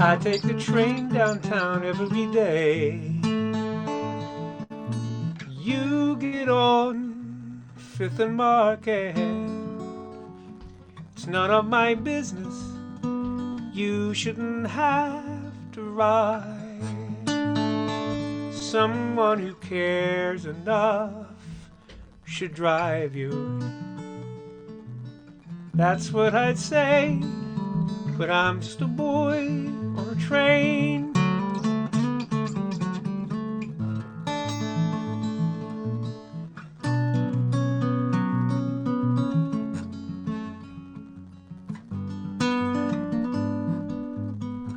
I take the train downtown every day. You get on 5th and Market. It's none of my business. You shouldn't have to ride. Someone who cares enough should drive you. That's what I'd say, but I'm just a boy on a train.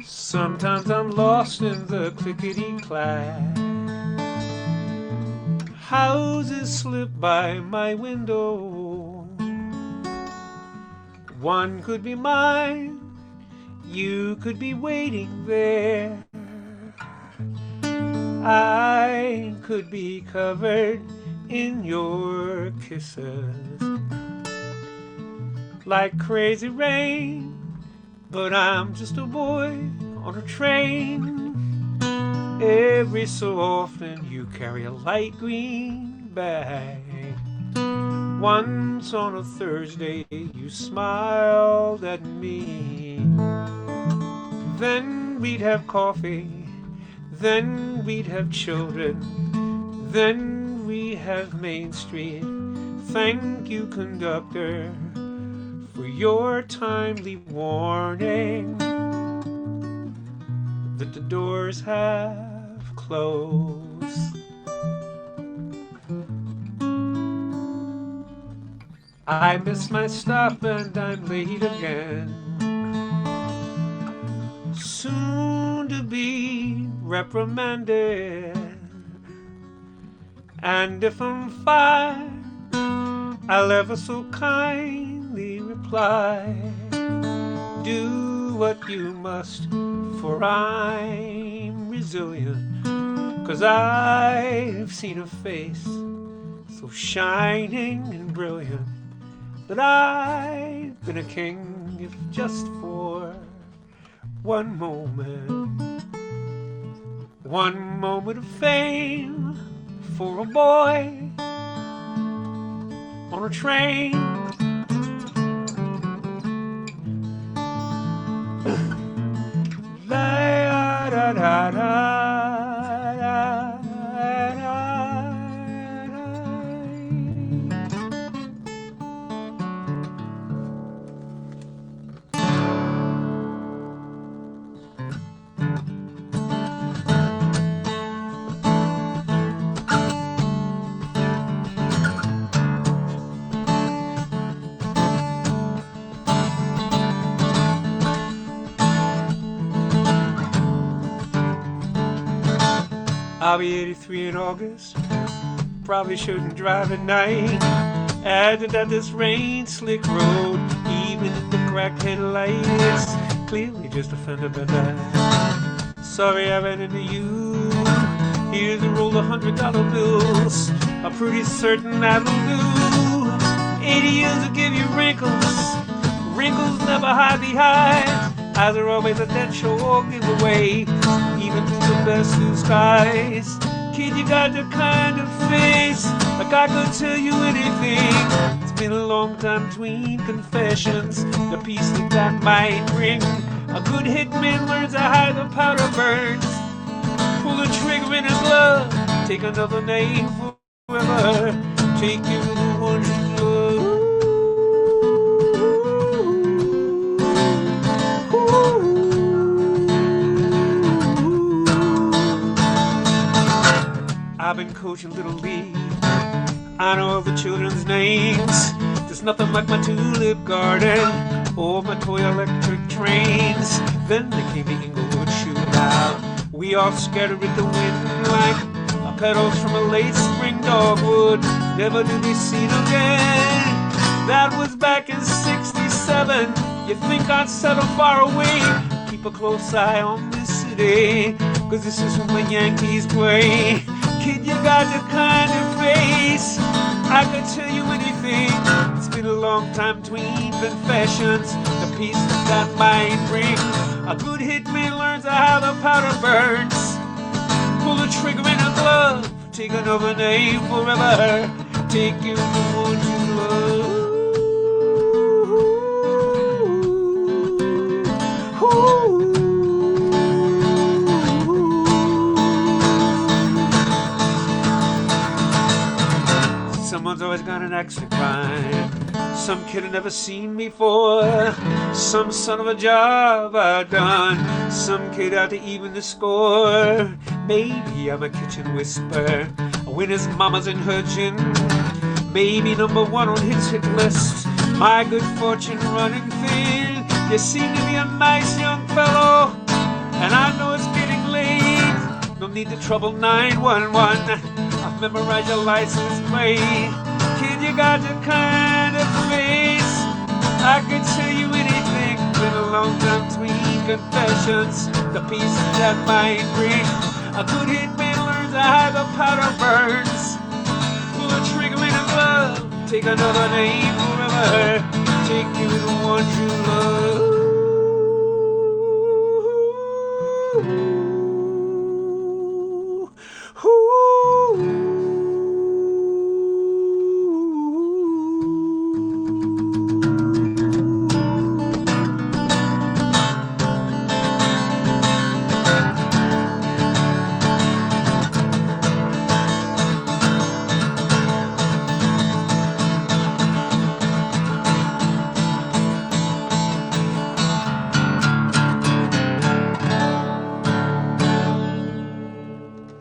Sometimes I'm lost in the clickety-clack. Houses slip by my window. One could be mine, you could be waiting there. I could be covered in your kisses like crazy rain, but I'm just a boy on a train. Every so often you carry a light green bag. Once on a Thursday you smiled at me. Then we'd have coffee, then we'd have children, then we have Main Street. Thank you, conductor, for your timely warning that the doors have closed. I miss my stop and I'm late again. Soon to be reprimanded. And if I'm fired, I'll ever so kindly reply, do what you must, for I'm resilient. 'Cause I've seen a face so shining and brilliant that I've been a king if just for one moment of fame for a boy on a train. La da da da. I'll be 83 in August, probably shouldn't drive at night. Added at this rain slick road, even in the cracked headlights, clearly just a fender bender. Sorry I ran into you, here's a roll of $100 bills, I'm pretty certain that'll do. 80 years will give you wrinkles, wrinkles never hide behind. Eyes are always a dead show or giveaway, even to the best blue skies. Kid, you got the kind of face like I could tell you anything. It's been a long time between confessions, the peace that might bring. A good hitman learns how the powder burns. Pull the trigger in his glove, take another name forever. Take you to the one you love. I've been coaching Little League, I know all the children's names. There's nothing like my tulip garden or my toy electric trains. Then there came the Inglewood shootout. We all scattered in the wind like petals from a late spring dogwood, never to be seen again. That was back in '67. You think I'd settle far away? Keep a close eye on this city, 'cause this is when the Yankees play. Kid, you got the kind of face I could tell you anything. It's been a long time between confessions, the peace that might bring. A good hitman learns how the powder burns. Pull the trigger in a glove. Take another name forever. Take you the one you love. Someone's always got an axe to grind. Some kid I've never seen before. Some son of a job I've done. Some kid out to even the score. Maybe I'm a kitchen whisper when his mama's in her gin. Maybe number one on his hit list. My good fortune running thin. You seem to be a nice young fellow, and I know it's getting late. No need to trouble 911. I've memorized your license plate. Kid, you got the kind of face. I could tell you anything. Been a long time between confessions. The pieces that might bring. A good hitman learns how the powder burns. Pull a trigger in a glove. Take another name forever. Take you the one you love.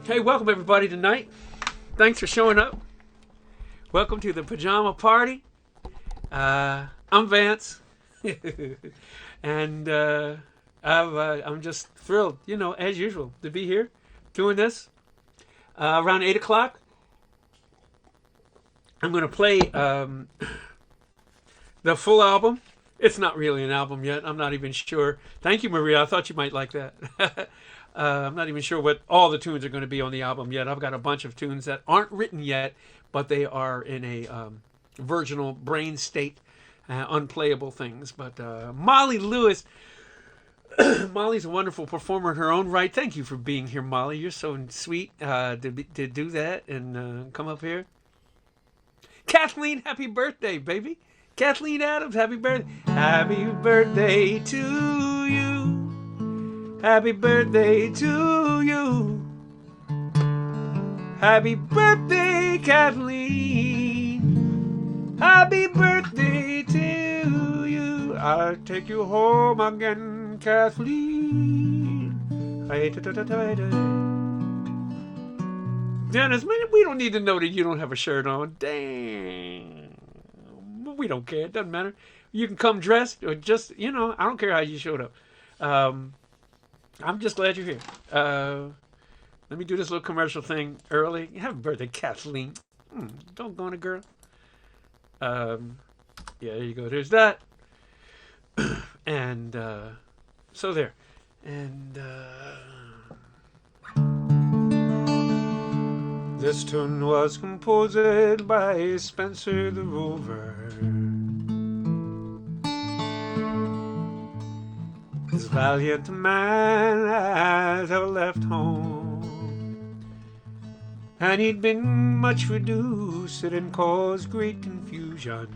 Hey, welcome everybody tonight. Thanks for showing up. Welcome to the Pajama Party. I'm Vance. And I'm just thrilled, you know, as usual, to be here doing this. Around 8 o'clock, I'm going to play the full album. It's not really an album yet. I'm not even sure. Thank you, Maria. I thought you might like that. I'm not even sure what all the tunes are going to be on the album yet. I've got a bunch of tunes that aren't written yet, but they are in a virginal brain state, unplayable things. But Molly Lewis, Molly's a wonderful performer in her own right. Thank you for being here, Molly. You're so sweet to do that and come up here. Kathleen, happy birthday, baby. Kathleen Adams, happy birthday. Happy birthday to you. Happy birthday to you. Happy birthday, Kathleen. Happy birthday to you. I'll take you home again, Kathleen. Dennis, man, we don't need to know that you don't have a shirt on. Dang. We don't care. It doesn't matter. You can come dressed or just, you know, I don't care how you showed up. I'm just glad you're here. Let me do this little commercial thing early. Happy birthday, Kathleen. Don't go on it, girl. Yeah, there you go. There's that. And so there. And this tune was composed by Spencer the Rover. This valiant man has left home, and he'd been much reduced and caused great confusion.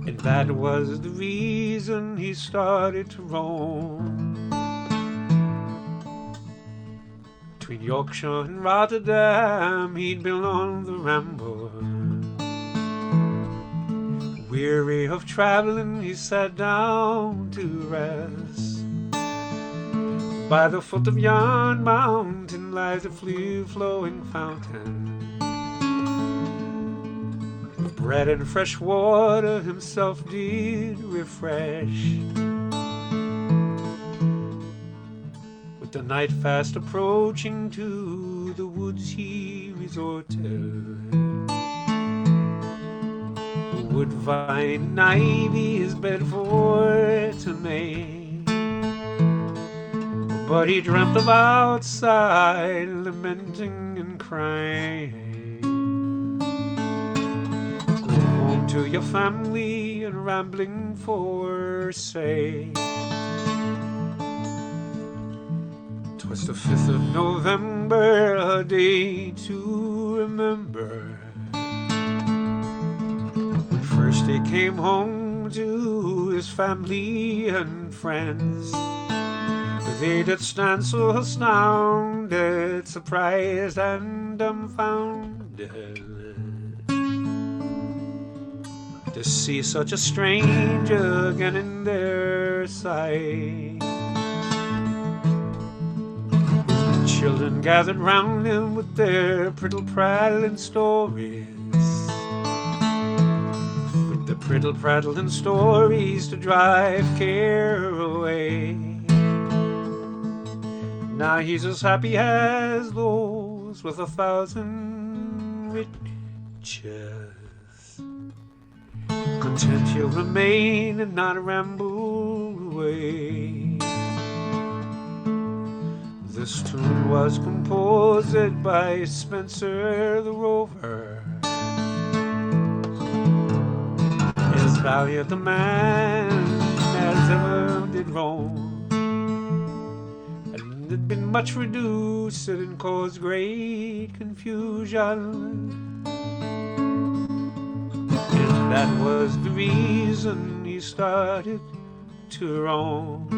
And that was the reason he started to roam between Yorkshire and Rotterdam. He'd been on the ramble. Weary of traveling, he sat down to rest. By the foot of yon mountain lies a flowing fountain. With bread and fresh water himself did refresh. With the night fast approaching, to the woods he resorted. Woodvine and ivy his bed for to make, but he dreamt of outside, lamenting and crying. Go home to your family and rambling for say. 'Twas the 5th of November, a day to remember, when first he came home to his family and friends. They did stand so astounded, surprised and dumbfounded, to see such a stranger again in their sight. The children gathered round him with their prattle-prattling stories, with the prattle-prattling stories to drive care away. Now he's as happy as those with 1,000 riches. Content he'll remain and not ramble away. This tune was composed by Spencer the Rover, as valiant a man as ever did roam. Had been much reduced and caused great confusion, and that was the reason he started to roam.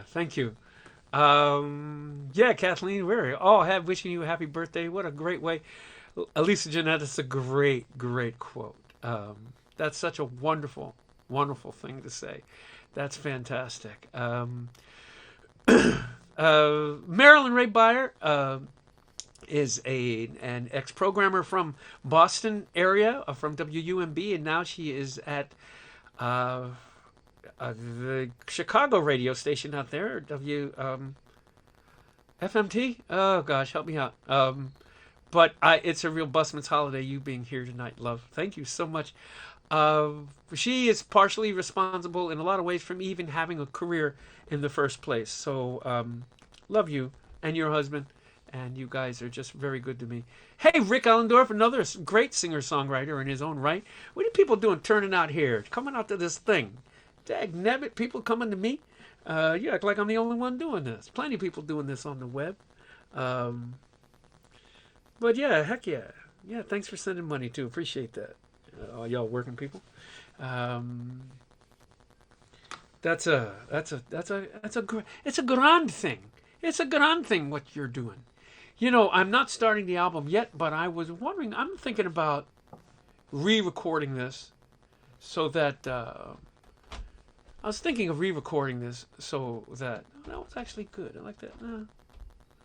Thank you. Yeah, Kathleen, we're all wishing you a happy birthday. What a great way. Elisa Jeanette, it's a great, great quote. That's such a wonderful, wonderful thing to say. That's fantastic. Marilyn Ray Beyer is an ex-programmer from Boston area, from WUMB, and now she is at the Chicago radio station out there, FMT. Oh gosh, help me out. But it's a real busman's holiday, you being here tonight, love. Thank you so much. She is partially responsible in a lot of ways for me even having a career in the first place. So love you and your husband, and you guys are just very good to me. Hey, Rick Allendorf, another great singer-songwriter in his own right. What are people doing turning out here, coming out to this thing? Dagnabbit, people coming to me. You act like I'm the only one doing this. Plenty of people doing this on the web. But yeah, heck yeah. Yeah, thanks for sending money too. Appreciate that. All y'all working people. It's a grand thing. It's a grand thing what you're doing. You know, I'm not starting the album yet, but I was wondering, I'm thinking about re-recording this so that I was thinking of re-recording this so that that was actually good. I like that.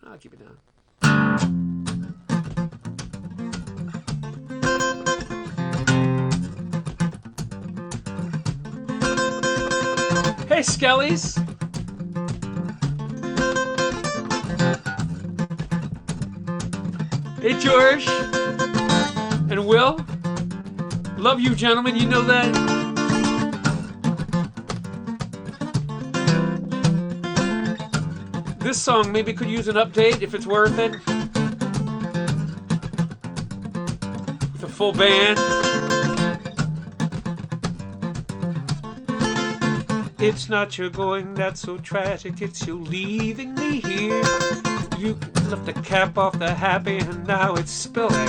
I'll keep it down. Hey, Skellies. Hey, George and Will. Love you, gentlemen. You know that. This song maybe could use an update if it's worth it. With a full band. It's not your going that's so tragic, it's you leaving me here. You left the cap off the happy and now it's spilling.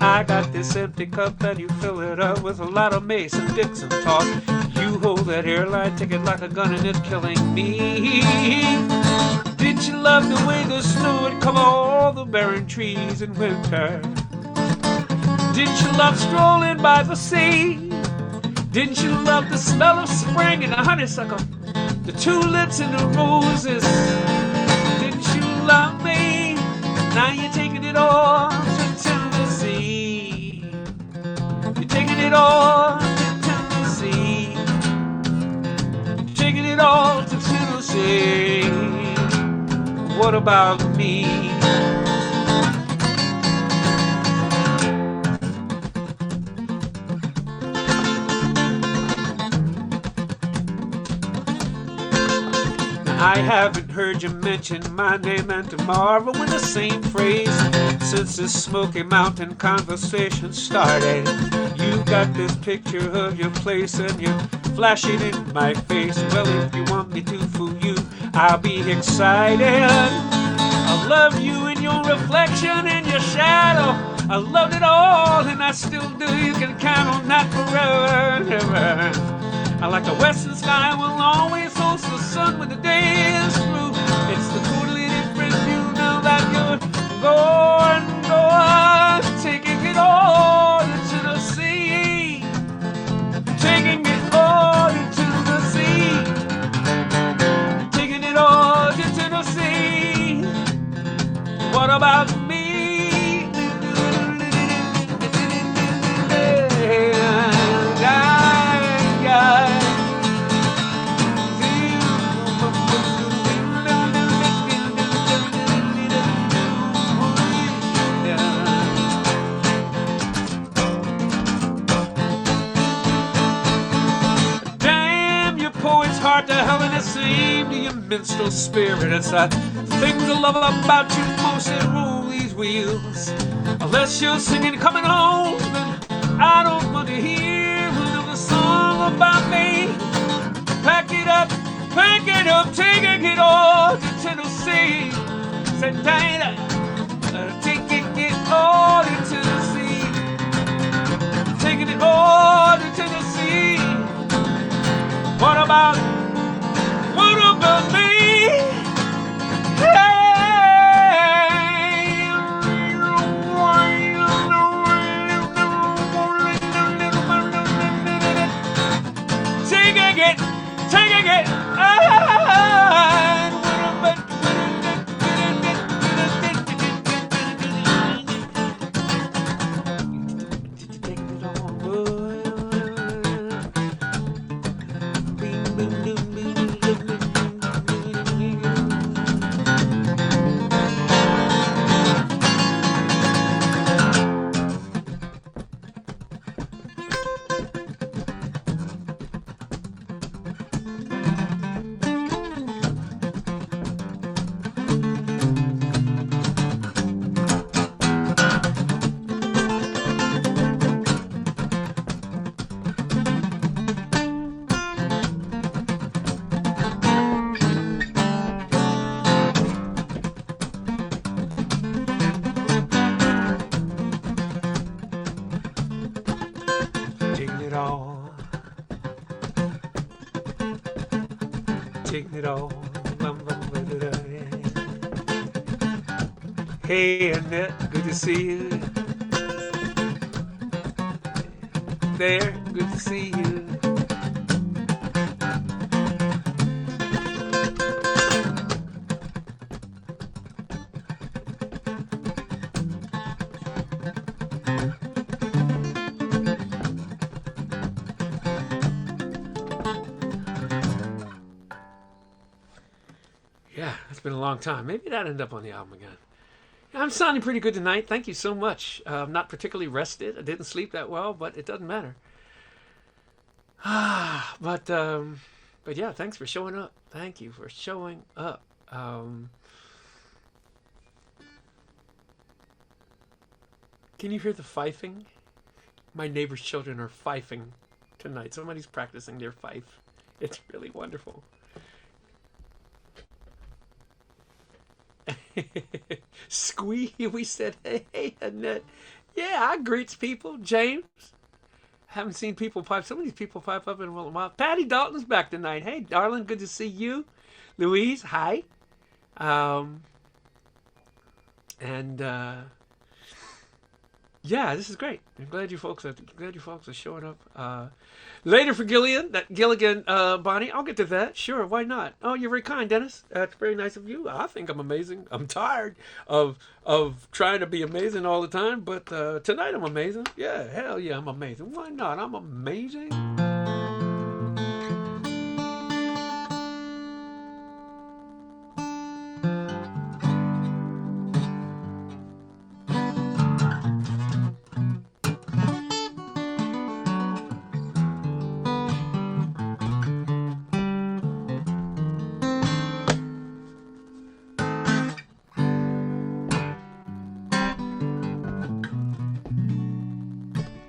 I got this empty cup and you fill it up with a lot of Mason Dixon talk. You hold that airline ticket like a gun and it's killing me. Did you love the way the snow would cover all the barren trees in winter? Did you love strolling by the sea? Didn't you love the smell of spring and the honeysuckle, the tulips and the roses? Didn't you love me? Now you're taking it all to Tennessee. You're taking it all to Tennessee. You're taking it all to Tennessee. What about me? I haven't heard you mention my name and tomorrow in the same phrase since this Smoky Mountain conversation started. You got this picture of your place and you flash it in my face. Well, if you want me to fool you, I'll be excited. I love you in your reflection and your shadow. I loved it all and I still do. You can count on that forever and ever. I like the western sky will always host the sun when the day is through. It's the totally different view now that you're going, taking it all into the sea. Taking it all into the sea. Taking it all into the sea. What about me? Heart to hell in the same to your minstrel spirit. It's that thing to love about you most that rule these wheels. Unless you're singing coming home, then I don't want to hear another song about me. Pack it up, taking it all to Tennessee. Said Dinah, taking it all into the sea. Taking it all to Tennessee. What about me? Hey, taking it. Taking it all. Hey Annette, good to see you. There, good to see you. Yeah, it's been a long time. Maybe that'll end up on the album again. I'm sounding pretty good tonight. Thank you so much. I'm not particularly rested. I didn't sleep that well, but it doesn't matter. But yeah, thanks for showing up. Thank you for showing up. Can you hear the fifing? My neighbor's children are fifing tonight. Somebody's practicing their fife. It's really wonderful. Squee, we said, hey, Annette. Yeah, I greets people. James. Haven't seen people pipe. Some of these people pipe up in a while. Patty Dalton's back tonight. Hey, darling, good to see you. Louise, hi. Yeah, this is great. I'm glad you folks are showing up. Later for Gilligan, Bonnie. I'll get to that. Sure, why not? Oh, you're very kind, Dennis. That's very nice of you. I think I'm amazing. I'm tired of trying to be amazing all the time, but tonight I'm amazing. Yeah, hell yeah, I'm amazing. Why not? I'm amazing.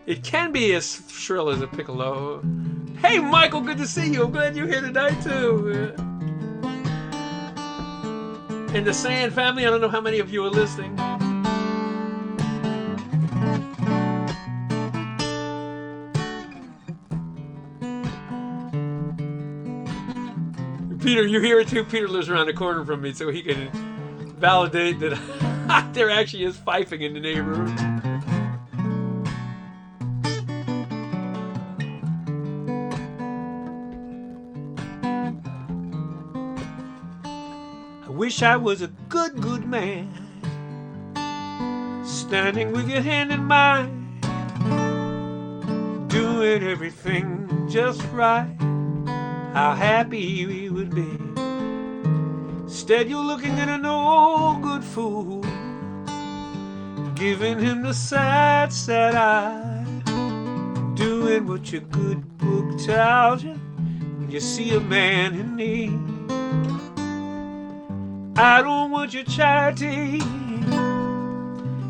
It can be as shrill as a piccolo. Hey, Michael, good to see you. I'm glad you're here tonight, too. And the Sand family, I don't know how many of you are listening. Peter, you hear it too? Peter lives around the corner from me, so he can validate that there actually is fifing in the neighborhood. I wish I was a good, good man, standing with your hand in mine, doing everything just right. How happy we would be. Instead, you're looking at an old good fool, giving him the sad, sad eye, doing what your good book tells you when you see a man in need. I don't want your charity.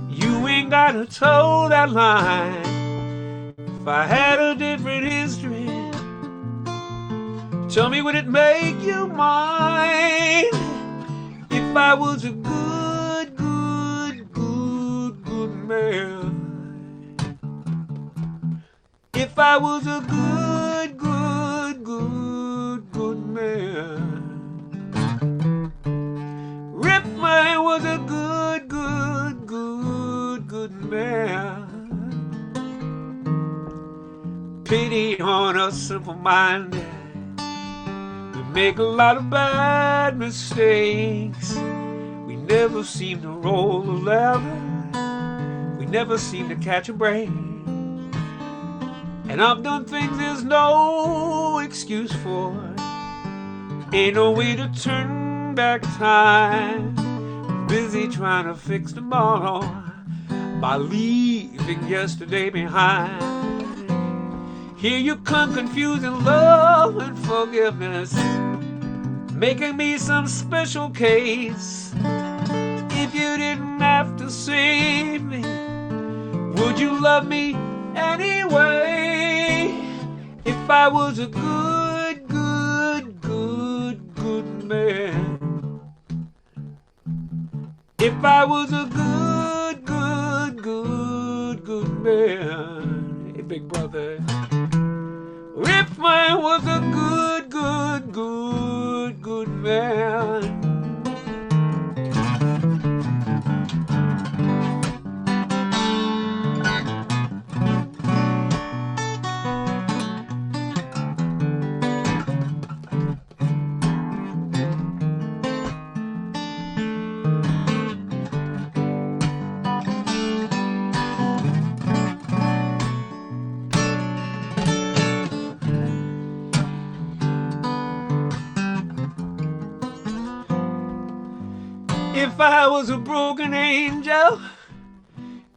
You ain't gotta toe that line. If I had a different history, tell me, would it make you mine? If I was a good, good, good, good man. If I was a good, good, good, good man. If I was a good, good, good, good man. Pity on us simple-minded. Make a lot of bad mistakes. We never seem to roll a lever. We never seem to catch a break. And I've done things there's no excuse for. Ain't no way to turn back time. Busy trying to fix tomorrow by leaving yesterday behind. Here you come confusing love and forgiveness, making me some special case. If you didn't have to save me, would you love me anyway? If I was a good, good, good, good man. If I was a good, good, good, good man. Hey, big brother. If I was a good, good, good, good man. If I was a broken angel,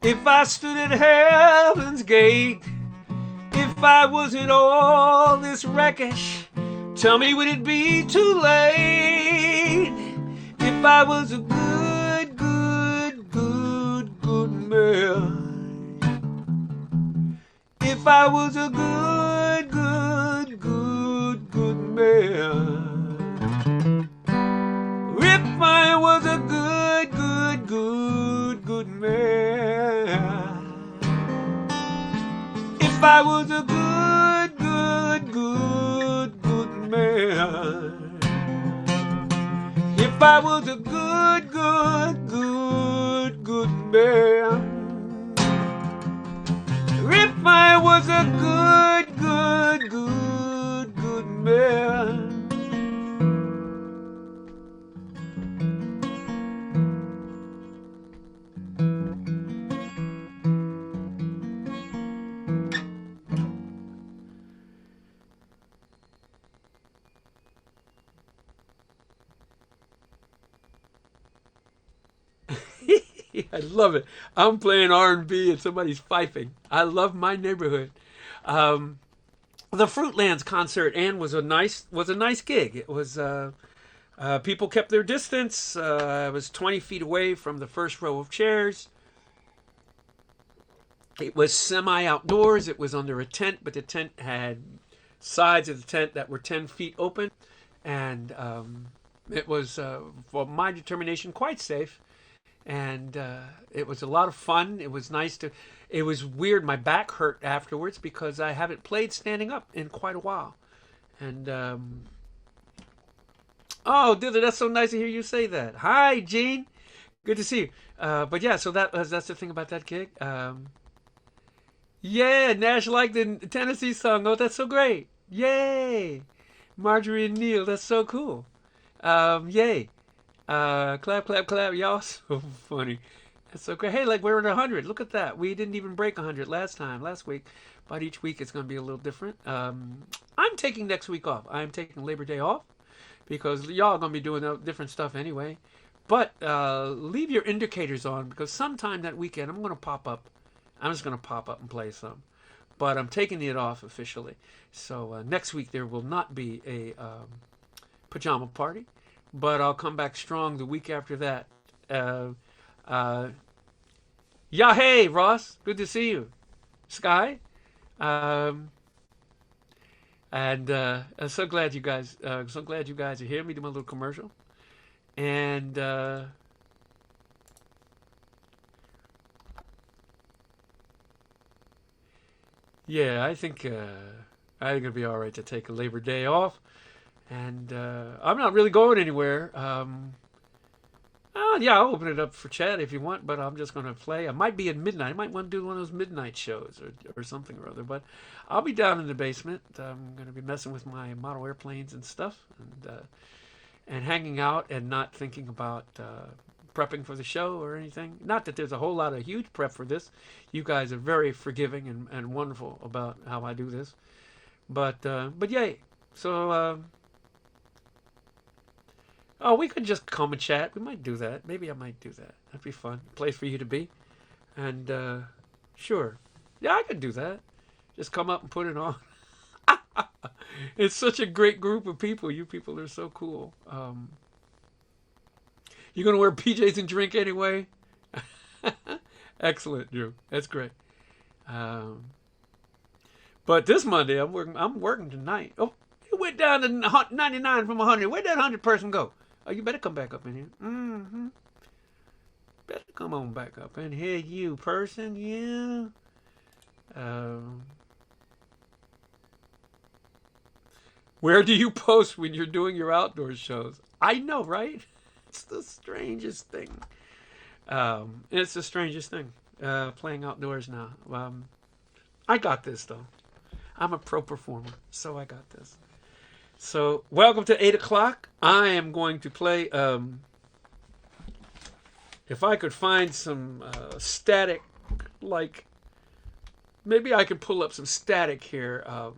if I stood at heaven's gate, if I wasn't all this wreckage, tell me, would it be too late? If I was a good, good, good, good man. If I was a good, good, good, good man. If I was a good, good, good, good man. If I was a good, good, good, good man. If I was a good, good, good, good man. If I was a good, good, good, good man. I love it. I'm playing R&B and somebody's fifing. I love my neighborhood. The Fruitlands concert, and was a nice gig. It was people kept their distance. I was 20 feet away from the first row of chairs. It was semi-outdoors. It was under a tent, but the tent had sides of the tent that were 10 feet open. And it was, for my determination, quite safe. And it was a lot of fun. It was nice to... It was weird. My back hurt afterwards because I haven't played standing up in quite a while. And... oh, dude, that's so nice to hear you say that. Hi, Gene. Good to see you. But yeah, so that's the thing about that gig. Yeah, Nash liked the Tennessee song. Oh, that's so great. Yay. Marjorie and Neil, that's so cool. Yay. Clap, clap, clap. Y'all so funny. That's so great. Hey, like we're at 100. Look at that. We didn't even break 100 last week. But each week it's going to be a little different. I'm taking next week off. I'm taking Labor Day off because y'all are going to be doing different stuff anyway. But leave your indicators on because sometime that weekend I'm going to pop up. I'm just going to pop up and play some. But I'm taking it off officially. So next week there will not be a pajama party. But I'll come back strong the week after that. Yeah, hey, Ross. Good to see you. Sky. And I'm so glad you guys are here. Let me do my little commercial. And yeah, I think it'll be all right to take a Labor Day off. And I'm not really going anywhere. Yeah, I'll open it up for chat if you want, but I'm just going to play. I might be at midnight. I might want to do one of those midnight shows or something or other. But I'll be down in the basement. I'm going to be messing with my model airplanes and stuff, and hanging out and not thinking about prepping for the show or anything. Not that there's a whole lot of huge prep for this. You guys are very forgiving and wonderful about how I do this. But yay. So... oh, we could just come and chat. We might do that. Maybe I might do that. That'd be fun. Place for you to be. And, sure. Yeah, I could do that. Just come up and put it on. It's such a great group of people. You people are so cool. You're going to wear PJs and drink anyway? Excellent, Drew. That's great. But this Monday, I'm working tonight. Oh, it went down to 99 from 100. Where'd that 100 person go? Oh, you better come back up in here. Mm-hmm. Better come on back up in here, you person. Yeah. Where do you post when you're doing your outdoor shows? I know, right? It's the strangest thing. It's the strangest thing. Playing outdoors now. I got this, though. I'm a pro performer, so I got this. So, welcome to 8 o'clock. I am going to play, if I could find some static, like, maybe I could pull up some static here of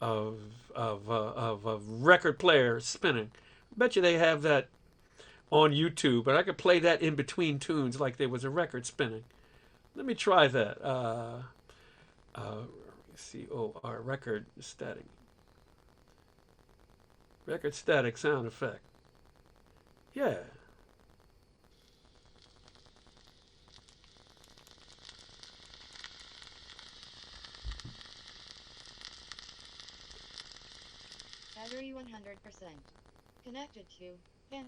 a record player spinning. I bet you they have that on YouTube, but I could play that in between tunes like there was a record spinning. Let me try that. C-O-R, record static. Record static sound effect. Yeah. Battery 100%. Connected to Van.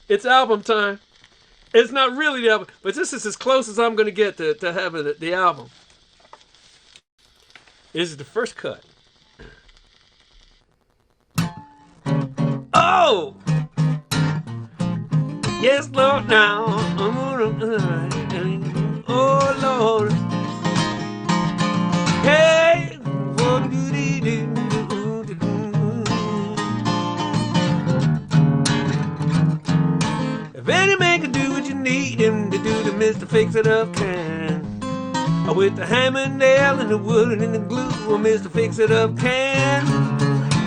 It's album time. It's not really the album, but this is as close as I'm going to get to having the album. This is the first cut. Oh! Yes, Lord, now. Oh, Lord. Hey! Fix-It-Up can. With the hammer and nail and the wood and the glue, Mr. Fix-It-Up can.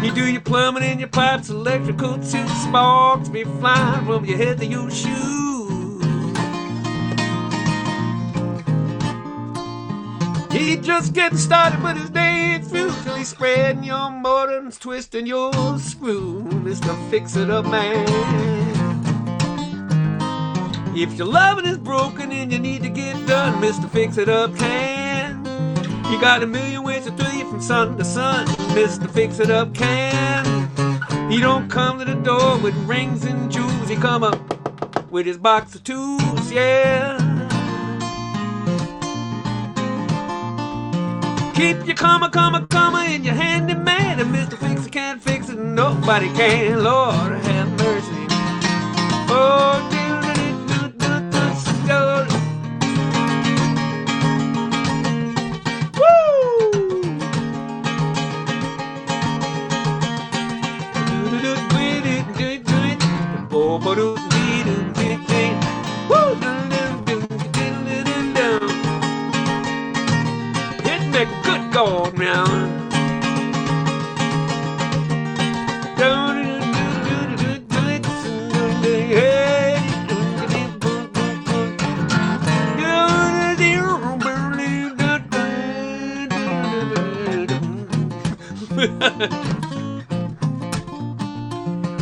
You do your plumbing and your pipes, electrical too, sparks be flying from your head to your shoes. He just getting started, but his day ain't through till he's spreading your mortar and twisting your screw, Mr. Fix-It-Up man. If your loving is broken and you need to get done, Mr. Fix-It-Up can. You got a million ways to thrill you from sun to sun, Mr. Fix-It-Up can. He don't come to the door with rings and jewels, he come up with his box of tools, yeah. Keep your comma in your handyman, and Mr. Fix-It can't fix it, nobody can. Lord have mercy. Oh, hitting that good gold now.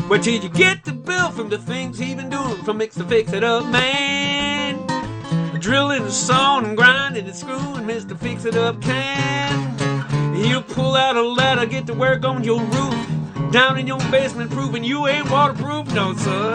Where did you get the bill from the things he been doing from Mr. Fix-It-Up man? Drilling and sawing and grinding and screwing, Mr. Fix-It-Up can. He'll pull out a ladder, get to work on your roof, down in your basement proving you ain't waterproof, no sir.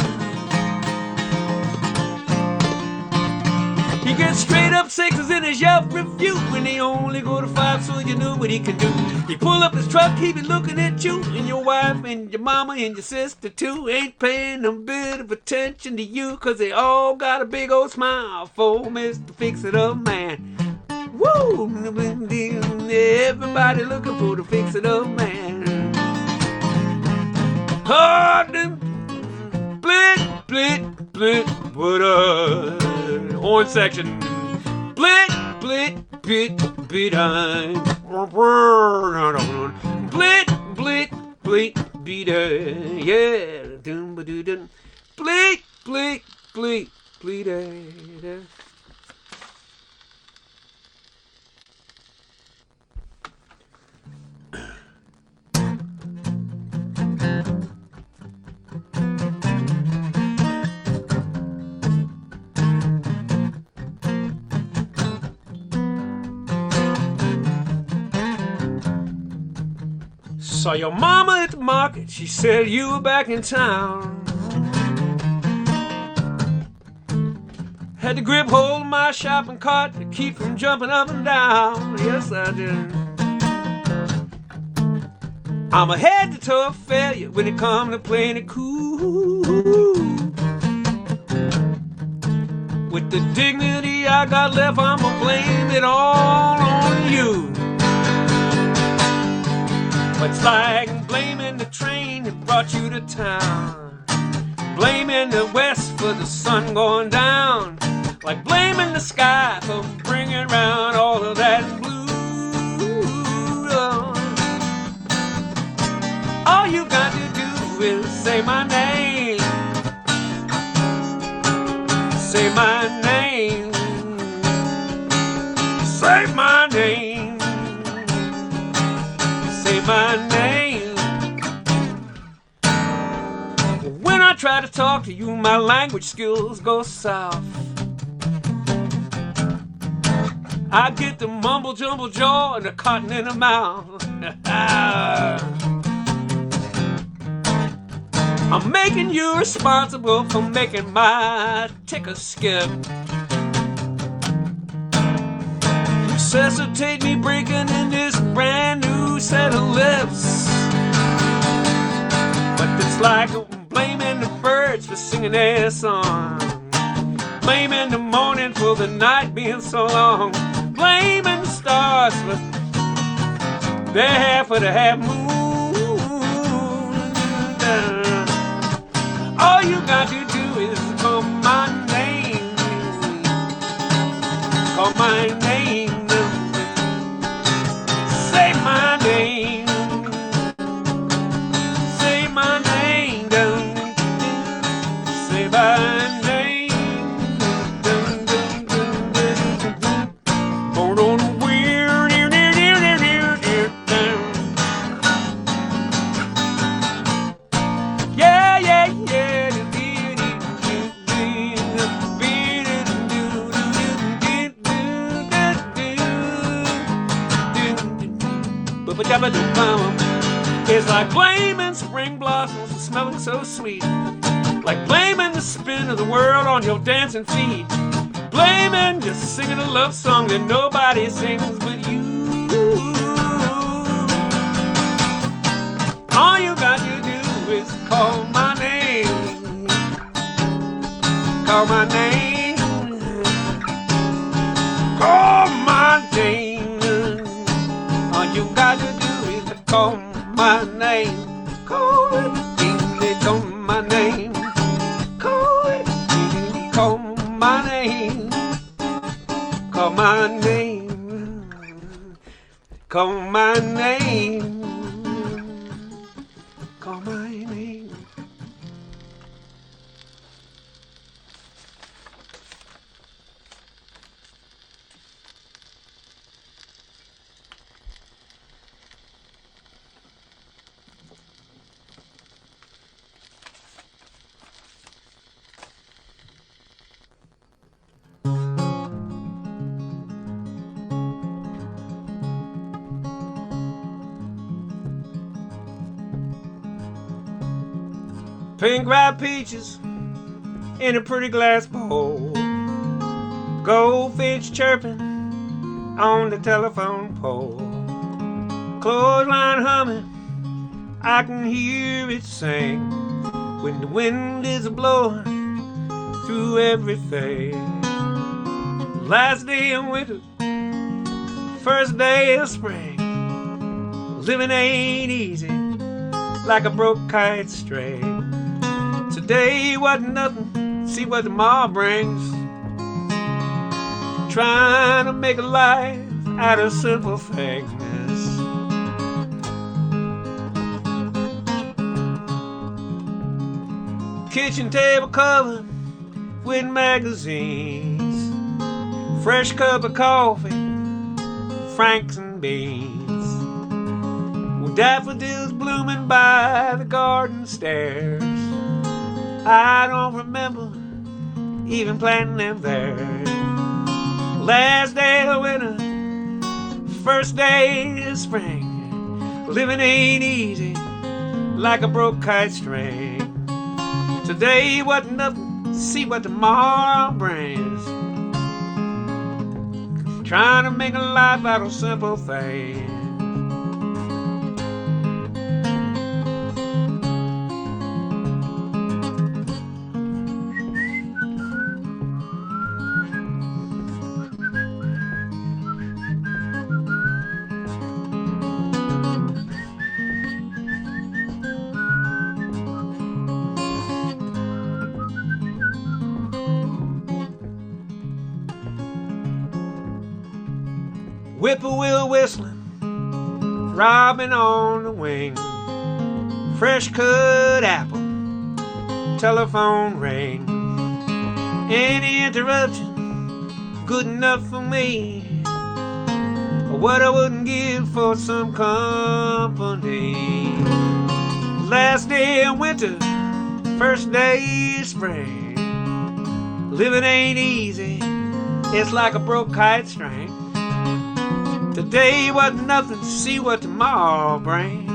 He gets straight up sixes in his Yelp review when they only go to 5, so you know what he can do. He pull up his truck, he be looking at you, and your wife and your mama and your sister too ain't paying a bit of attention to you, cause they all got a big old smile for Mr. Fix-It-Up man. Woo! Everybody looking for the Fix-It-Up man. Hard blit, blit, blit, what horn section. Blit, blit, bit, bit, blit, blit, blit, beat, yeah. Dum ba doo dum. Blit, blit, blit, blit. Saw your mama at the market, she said you were back in town. Had to grip hold of my shopping cart to keep from jumping up and down. Yes, I did. I'm a head to toe failure when it comes to playing it cool. With the dignity I got left, I'ma blame it all on you. It's like blaming the train that brought you to town, blaming the west for the sun going down, like blaming the sky for bringing around all of that blue. All you got to do is say my name, say my name, say my name, say my name. When I try to talk to you, my language skills go south. I get the mumble jumble jaw and the cotton in the mouth. I'm making you responsible for making my ticker skip. Necessitate me breaking in this brand new set of lips. But it's like blaming the birds for singing their song, blaming the morning for the night being so long, blaming the stars for their half of the half moon. All you got to do is call my name, call my name. Say my name. Say my name. Say my name. Born on the weird, yeah, yeah, yeah. It's like blaming spring blossoms for smelling so sweet, like blaming the spin of the world on your dancing feet, blaming just singing a love song that nobody sings but you. All you got to do is call my name, call my name, call my name. All you got to do is call my name, call it, call my name, call it, call my name, call my name, call my name, call my name. Pink ripe peaches in a pretty glass bowl, goldfish chirping on the telephone pole, clothesline humming, I can hear it sing when the wind is blowing through everything. Last day of winter, first day of spring, living ain't easy like a broke kite string. Today wasn't nothing, see what tomorrow brings. Trying to make a life out of simple things. Kitchen table covered with magazines, fresh cup of coffee, franks and beans, with daffodils blooming by the garden stairs. I don't remember even planting them there. Last day of winter, first day of spring, living ain't easy like a broke kite string. Today wasn't nothing, see what tomorrow brings. Trying to make a life out of simple things. Whippoorwill whistling, robin on the wing, fresh cut apple, telephone ring. Any interruption, good enough for me, what I wouldn't give for some company. Last day of winter, first day of spring, living ain't easy, it's like a broke kite string. Today wasn't nothing, see what tomorrow brings.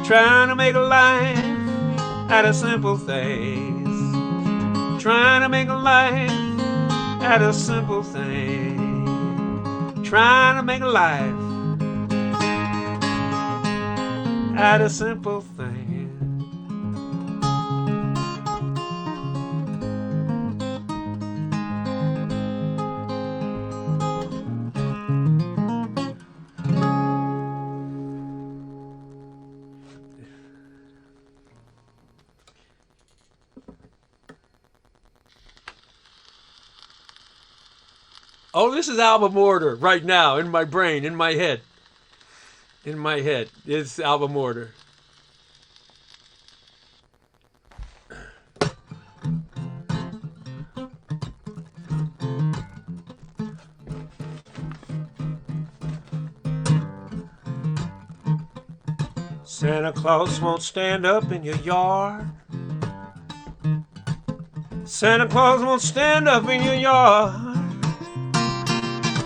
Trying to make a life out of simple things. Trying to make a life out of simple things. Trying to make a life out of simple things. Oh, this is album order right now in my brain, in my head. In my head, it's album order. Santa Claus won't stand up in your yard. Santa Claus won't stand up in your yard.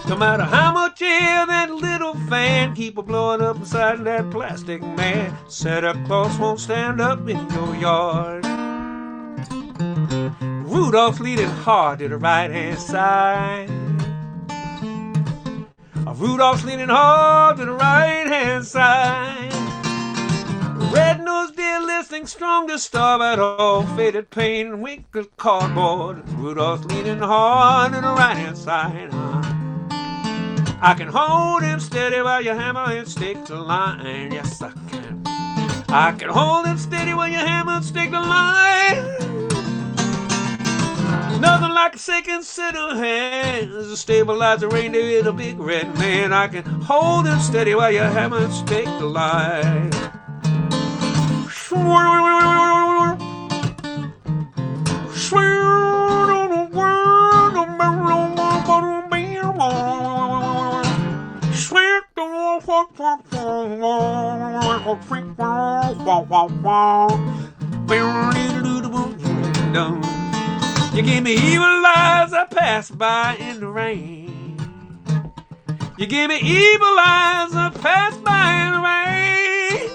No matter how much air that little fan keep a blowing up inside that plastic man, Santa Claus won't stand up in your yard. Rudolph's leaning hard to the right-hand side. Rudolph's leaning hard to the right-hand side. Red-nosed deer listening strong to starboard all faded paint and wrinkled cardboard. Rudolph's leaning hard to the right-hand side. I can hold him steady while you hammer and stick the line. Yes, I can. I can hold him steady while you hammer and stick the line. Nothing like a second set of hands to stabilize the reindeer with a big red man. I can hold him steady while you hammer and stick the line. You give me evil eyes I pass by in the rain. You give me evil eyes I pass by in the rain.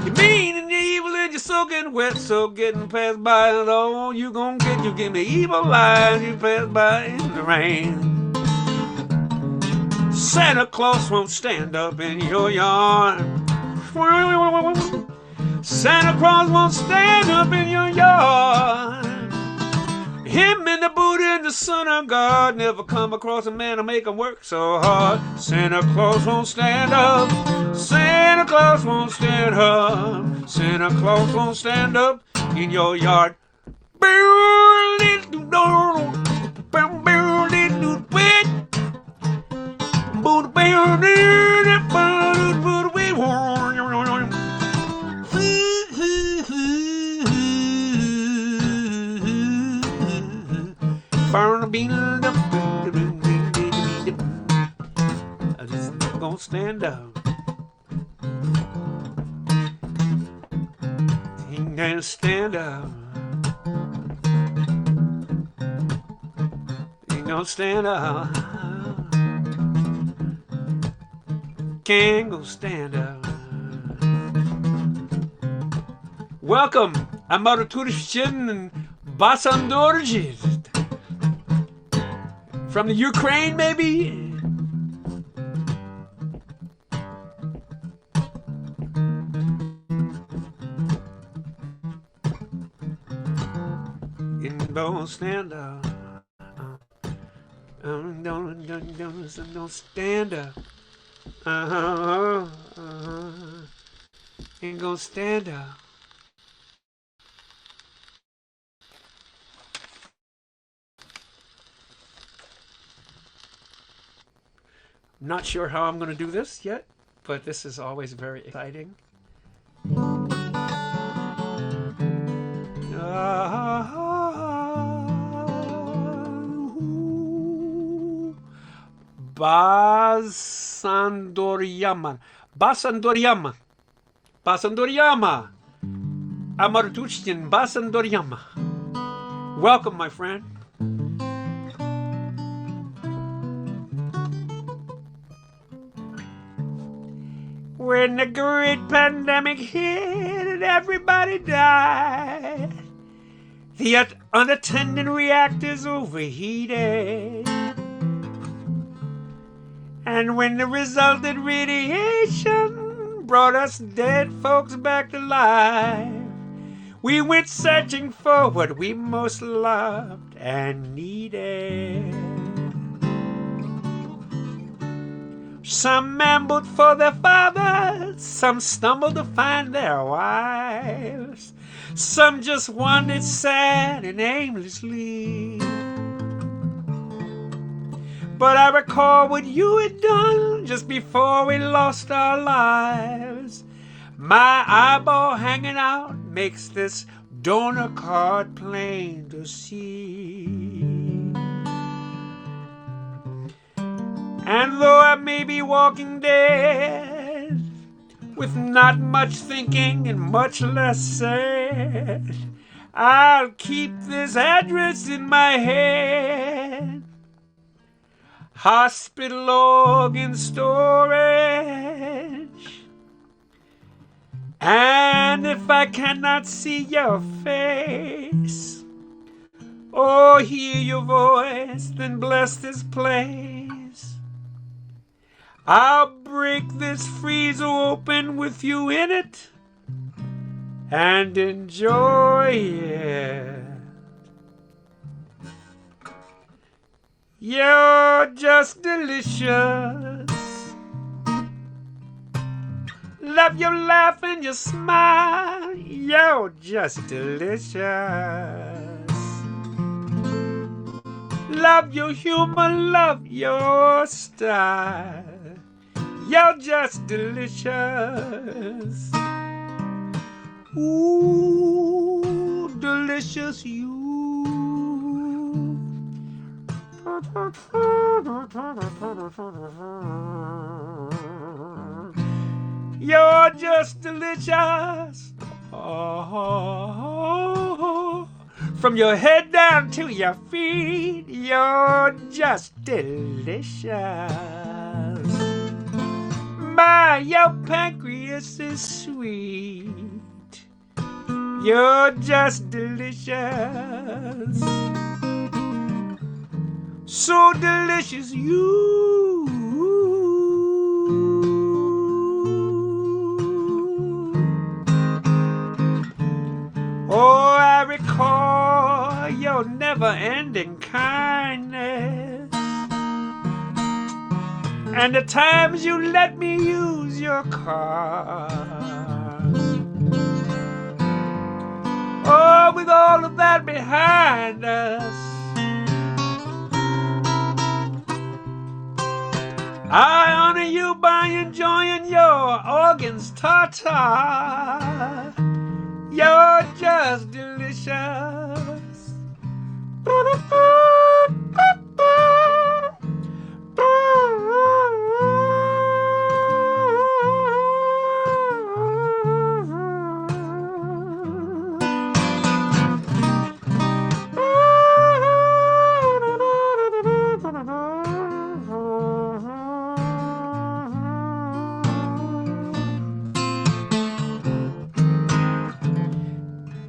You mean and evil and you're so getting wet, so getting passed by and all you gon' get. You give me evil eyes you pass by in the rain. Santa Claus won't stand up in your yard. Santa Claus won't stand up in your yard. Him and the Buddha and the Son of God never come across a man to make him work so hard. Santa Claus won't stand up. Santa Claus won't stand up. Santa Claus won't stand up in your yard. I just gonna stand up. Ain't gonna stand up. Ain't gonna stand up. Can't go stand up. Welcome. I'm out of Turishchin and Basandorjit. From the Ukraine, maybe? Don't stand up. Don't stand up. Ain't gonna stand up. I'm not sure how I'm going to do this yet, but this is always very exciting. Basandoriama. Basandoriama. Basandoriama. Amartuchtin Basandoriama. Welcome, my friend. When the great pandemic hit and everybody died, the unattended reactors overheated. And when the resultant radiation brought us dead folks back to life, we went searching for what we most loved and needed. Some ambled for their fathers, some stumbled to find their wives, some just wandered sad and aimlessly. But I recall what you had done just before we lost our lives. My eyeball hanging out makes this donor card plain to see. And though I may be walking dead, with not much thinking and much less said, I'll keep this address in my head. Hospital organ storage. And if I cannot see your face or hear your voice, then bless this place. I'll break this freezer open with you in it and enjoy it. You're just delicious. Love your laugh and your smile. You're just delicious. Love your humor, love your style. You're just delicious. Ooh, delicious you. You're just delicious. Oh, from your head down to your feet, you're just delicious. My, your pancreas is sweet. You're just delicious. So delicious you. Oh, I recall your never-ending kindness and the times you let me use your car. Oh, with all of that behind us, I honor you by enjoying your organs tartar. You're just delicious.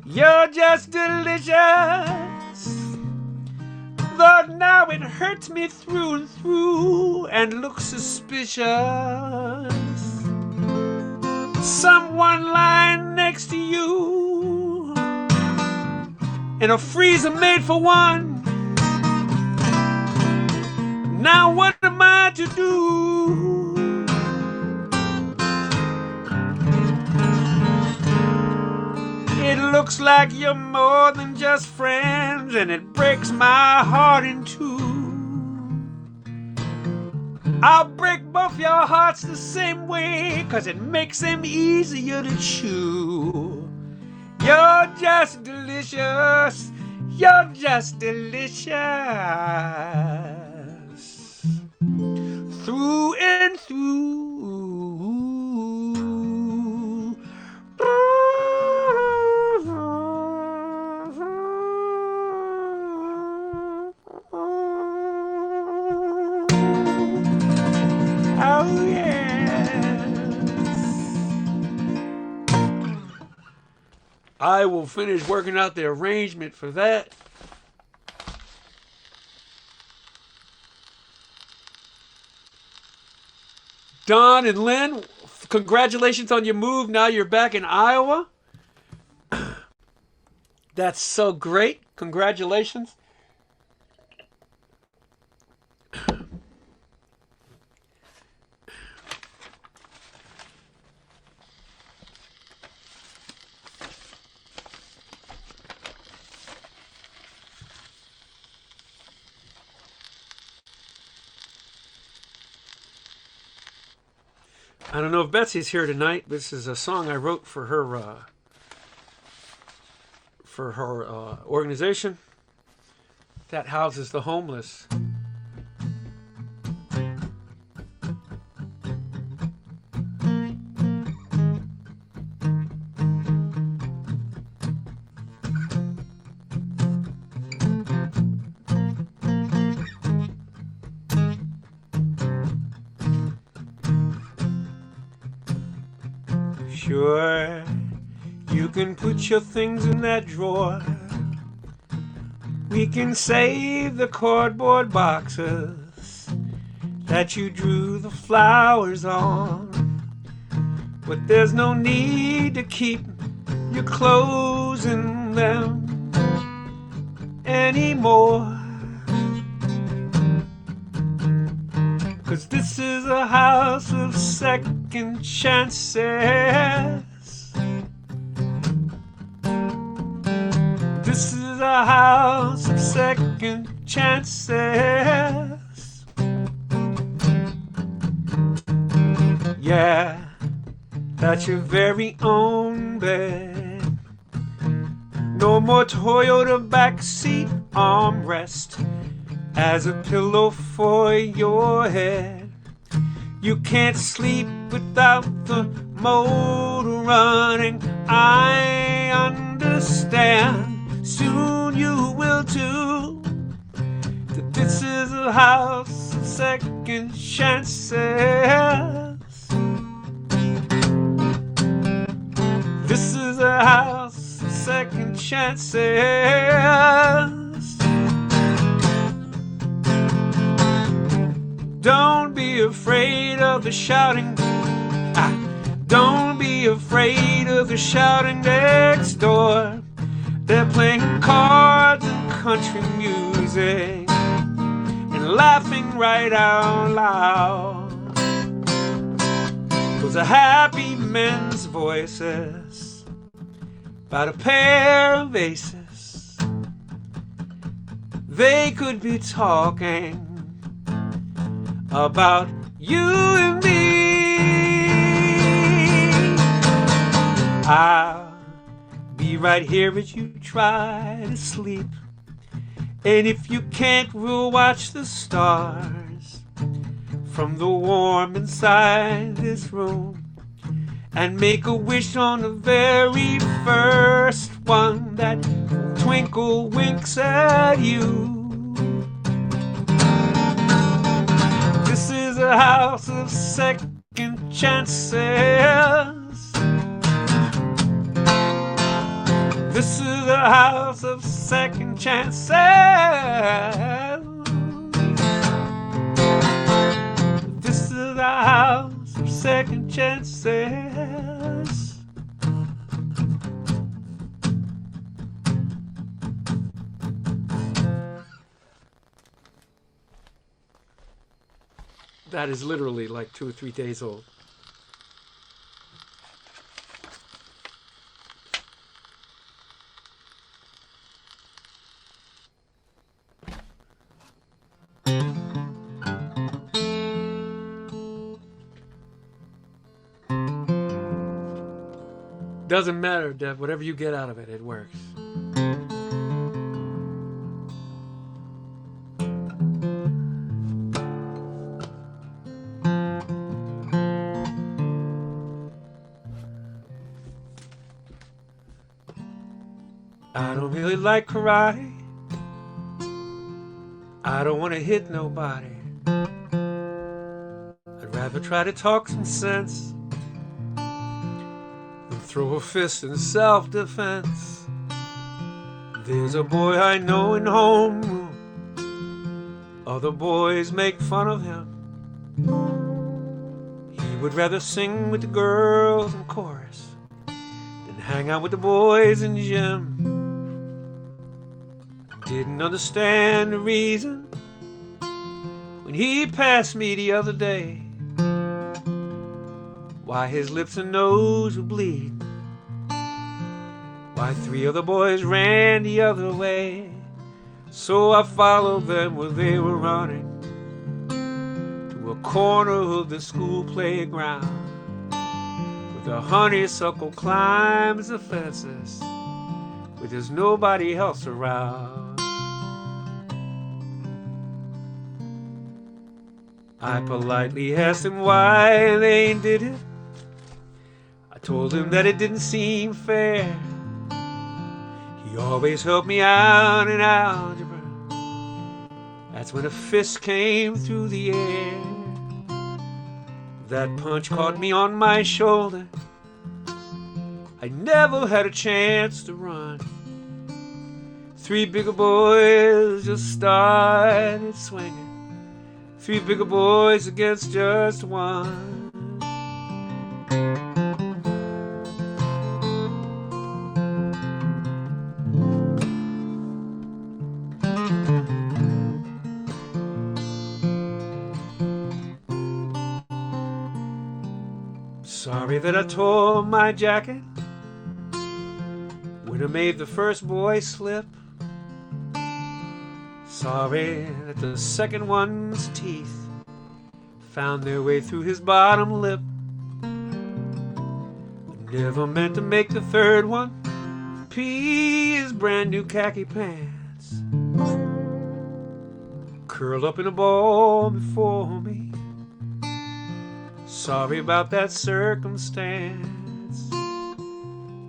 You're just delicious. Though now it hurts me through and through and looks suspicious. Someone lying next to you in a freezer made for one. Now what am I to do? It looks like you're more than just friends, and it breaks my heart in two. I'll break both your hearts the same way, 'cause it makes them easier to chew. You're just delicious. You're just delicious. Through and through. Oh, yes. I will finish working out the arrangement for that. Don and Lynn, congratulations on your move. Now you're back in Iowa. That's so great. Congratulations. I don't know if Betsy's here tonight. This is a song I wrote for her organization that houses the homeless. Sure, you can put your things in that drawer. We can save the cardboard boxes that you drew the flowers on. But there's no need to keep your clothes in them anymore. 'Cause this is a house of second chances. This is a house of second chances. Yeah, that's your very own bed. No more Toyota backseat armrest as a pillow for your head. You can't sleep without the motor running. I understand. Soon you will too. That this is a house of second chances. This is a house of second chances. Don't be afraid of the shouting. Don't be afraid of the shouting next door. They're playing cards and country music and laughing right out loud. Those are happy men's voices about a pair of aces. They could be talking about you and me. I'll be right here as you try to sleep. And if you can't, we'll watch the stars from the warm inside this room and make a wish on the very first one that twinkle winks at you. This is a house of second chances. This is a house of second chances. This is a house of second chances. That is literally like 2 or 3 days old. Doesn't matter, Dev. Whatever you get out of it, it works. I don't really like karate. I don't want to hit nobody. I'd rather try to talk some sense than throw a fist in self-defense. There's a boy I know in homeroom. Other boys make fun of him. He would rather sing with the girls in chorus than hang out with the boys in gym. Didn't understand the reason when he passed me the other day, why his lips and nose were bleeding, why 3 other boys ran the other way. So I followed them where they were running to a corner of the school playground. The honeysuckle climbs the fences when there's nobody else around. I politely asked him why they did it. I told him that it didn't seem fair. He always helped me out in algebra. That's when a fist came through the air. That punch caught me on my shoulder. I never had a chance to run. Three bigger boys just started swinging. Three bigger boys against just one. Sorry that I tore my jacket when I made the first boy slip. Sorry that the second one's teeth found their way through his bottom lip. Never meant to make the third one pee his brand new khaki pants. Curled up in a ball before me. Sorry about that circumstance.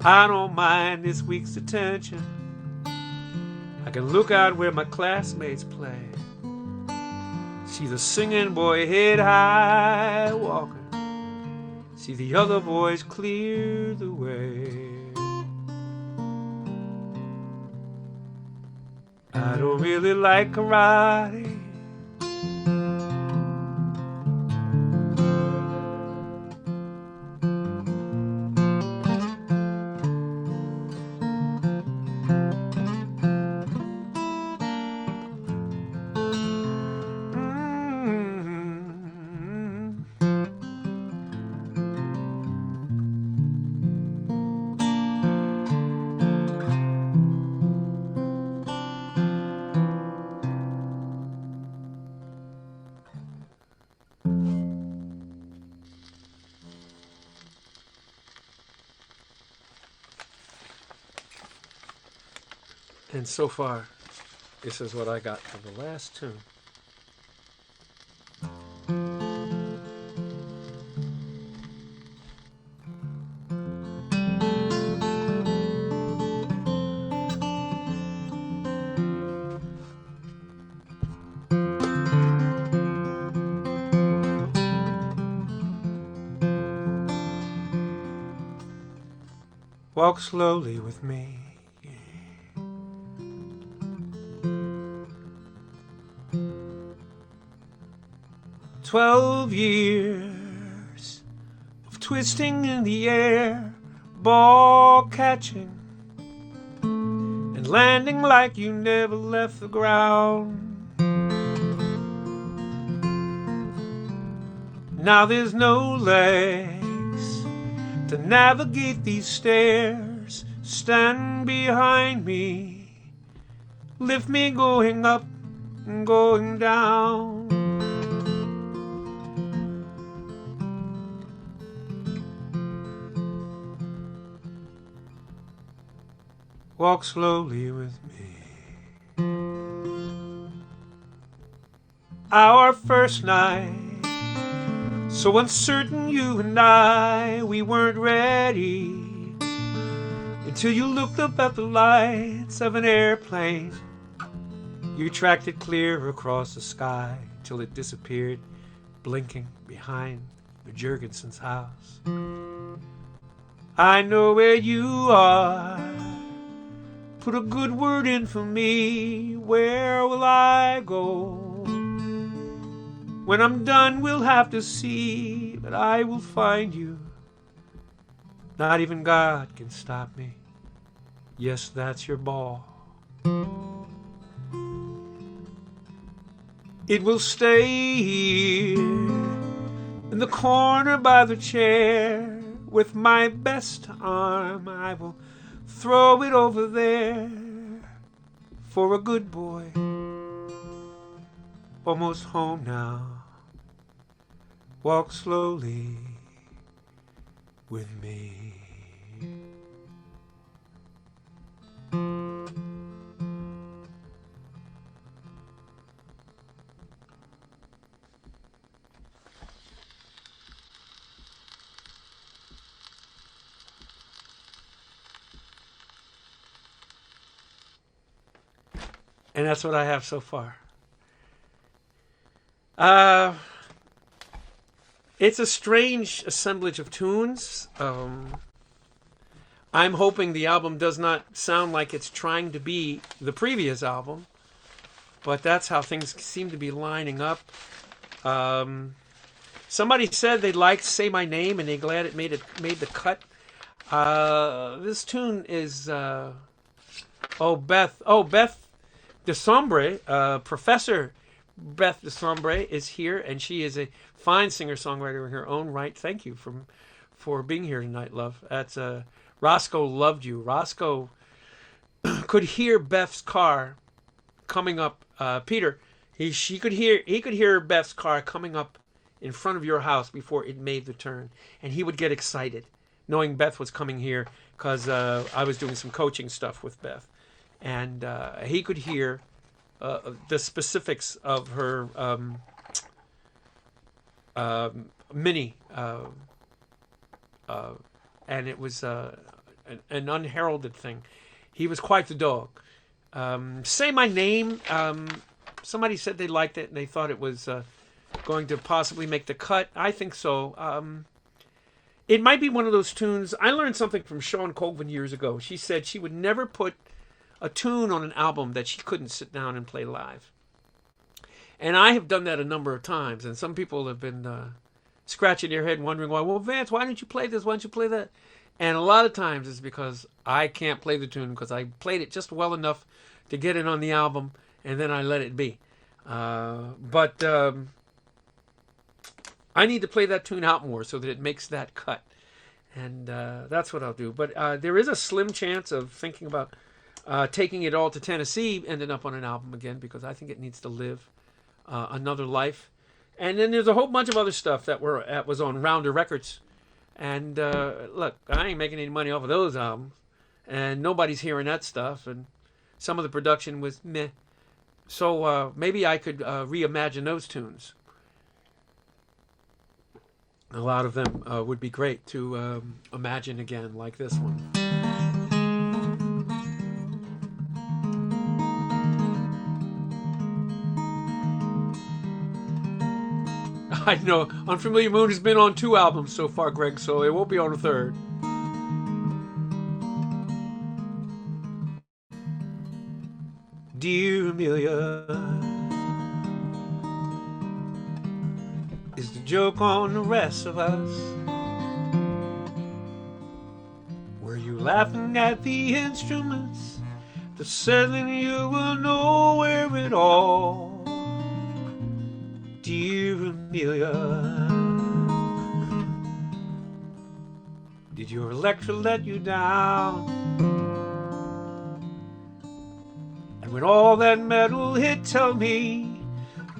I don't mind this week's detention. I can look out where my classmates play. See the singing boy head high walking. See the other boys clear the way. I don't really like karate. And so far, this is what I got for the last tune. Walk slowly with me. 12 years of twisting in the air, ball catching and landing like you never left the ground. Now there's no legs to navigate these stairs. Stand behind me, lift me going up and going down. Walk slowly with me. Our first night, so uncertain you and I, we weren't ready until you looked up at the lights of an airplane. You tracked it clear across the sky till it disappeared, blinking behind the Jurgensen's house. I know where you are. Put a good word in for me. Where will I go? When I'm done, we'll have to see, but I will find you. Not even God can stop me. Yes, that's your ball. It will stay here in the corner by the chair. With my best arm, I will throw it over there for a good boy. Almost home now. Walk slowly with me. And that's what I have so far. It's a strange assemblage of tunes. I'm hoping the album does not sound like it's trying to be the previous album, but that's how things seem to be lining up. Somebody said they liked "Say My Name" and they're glad it made the cut. This tune is Beth DeSombre, Professor Beth DeSombre is here, and she is a fine singer-songwriter in her own right. Thank you for being here tonight, love. That's Roscoe loved you. Roscoe could hear Beth's car coming up. Peter, he could hear Beth's car coming up in front of your house before it made the turn, and he would get excited knowing Beth was coming here because I was doing some coaching stuff with Beth. And he could hear the specifics of her Mini, and it was an unheralded thing. He was quite the dog. Say My Name. Somebody said they liked it and they thought it was going to possibly make the cut. I think so. It might be one of those tunes. I learned something from Sean Colvin years ago. She said she would never put a tune on an album that she couldn't sit down and play live. And I have done that a number of times, and some people have been scratching their head wondering why. Well, Vance, why didn't you play this? Why didn't you play that? And a lot of times it's because I can't play the tune because I played it just well enough to get it on the album, and then I let it be. But I need to play that tune out more so that it makes that cut. And that's what I'll do. But there is a slim chance of thinking about taking it all to Tennessee, ending up on an album again, because I think it needs to live another life. And then there's a whole bunch of other stuff that was on Rounder Records. And look, I ain't making any money off of those albums, and nobody's hearing that stuff. And some of the production was meh. So maybe I could reimagine those tunes. A lot of them would be great to imagine again, like this one. I know. Unfamiliar Moon has been on 2 albums so far, Greg, so it won't be on a 3rd. Dear Amelia is the joke on the rest of us. Were you laughing at the instruments that suddenly you were nowhere at all? Dear Amelia, did your Electra let you down? And when all that metal hit, tell me,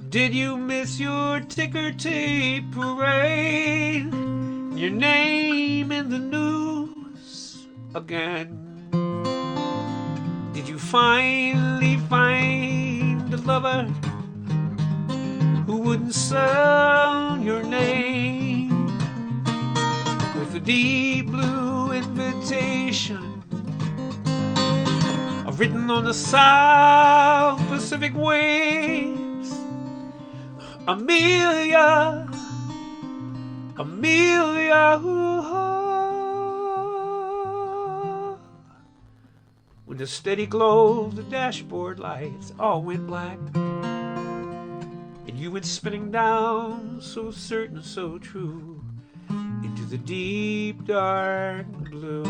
did you miss your ticker tape parade? Your name in the news again? Did you finally find a lover who wouldn't sell your name with a deep blue invitation written on the South Pacific waves? Amelia, Amelia, when the steady glow of the dashboard lights all went black, and you went spinning down, so certain, so true, into the deep, dark blue.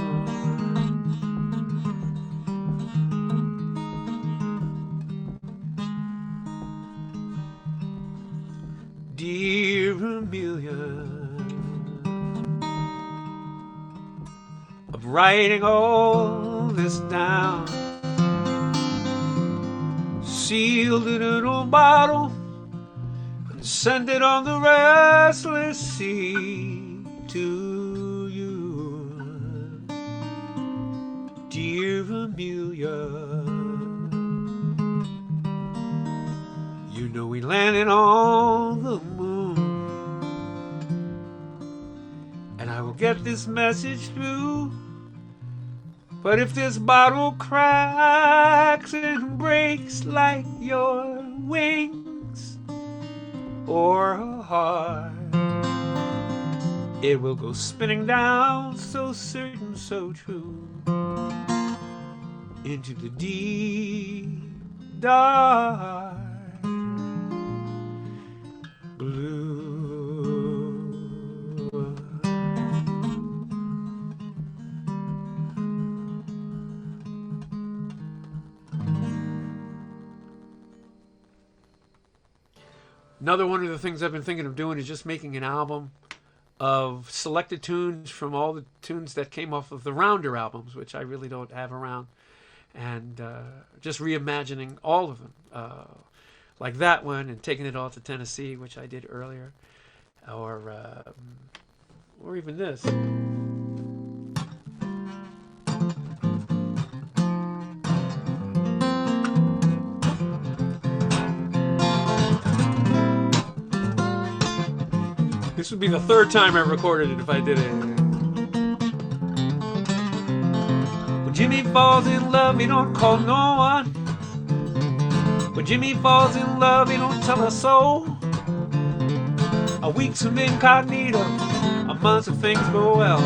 Dear Amelia, I'm writing all this down, sealed in an old bottle, send it on the restless sea to you. familiar. You know we landed on the moon, and I will get this message through. But if this bottle cracks and breaks like your wings or a heart, it will go spinning down, so certain, so true, into the deep, dark blue. Another one of the things I've been thinking of doing is just making an album of selected tunes from all the tunes that came off of the Rounder albums, which I really don't have around, and just reimagining all of them, like that one, and taking it all to Tennessee, which I did earlier, or even this. This would be the third time I recorded it if I did it. When Jimmy falls in love, he don't call no one. When Jimmy falls in love, he don't tell us so. A week's of incognito, a month of things go well.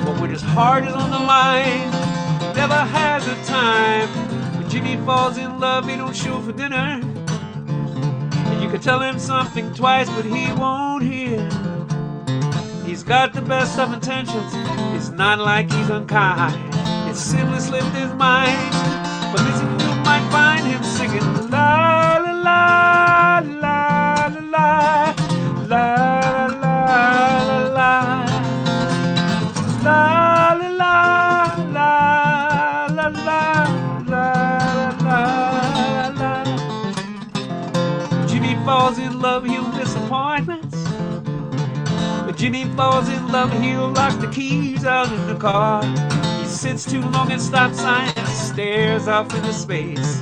But when his heart is on the line, he never has a time. When Jimmy falls in love, he don't show for dinner. And you can tell him something twice, but he won't hear. He's got the best of intentions, it's not like he's unkind. It simply slipped his mind, but listen, you might find him singing la la la la la la la la la la la la la la la. Jimmy falls in love, he'll disappointments. Jimmy falls in love, he'll lock the keys out in the car. He sits too long at stop signs and stares off into space.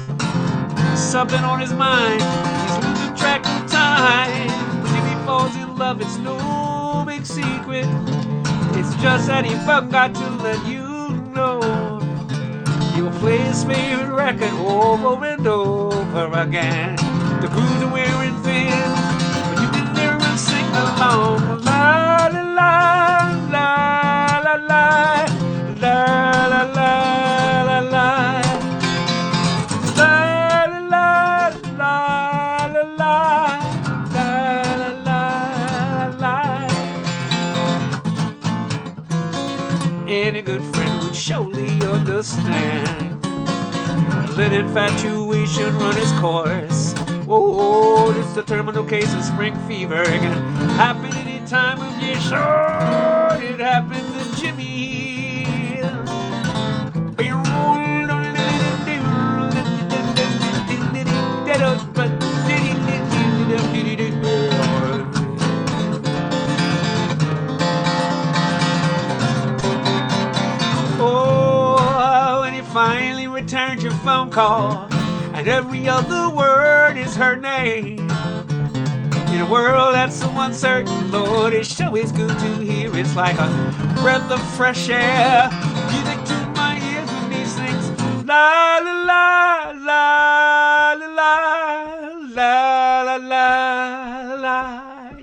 Something on his mind, he's losing track of time. When Jimmy falls in love, it's no big secret. It's just that he forgot to let you know. He'll play his favorite record over and over again. The grooves are wearing thin, but you can hear him sing along. La la la la la la la la la la la la la la la la. Any good friend would surely understand. Let infatuation run its course. Oh, it's the terminal case of spring fever. It can happen any time of year. Sure, it happened to Jimmy. Oh, when he finally returned your phone call, and every other word is her name. In a world that's so uncertain, Lord, it sure is good to hear. It's like a breath of fresh air, music to my ears when he sings la la la la la la la la la,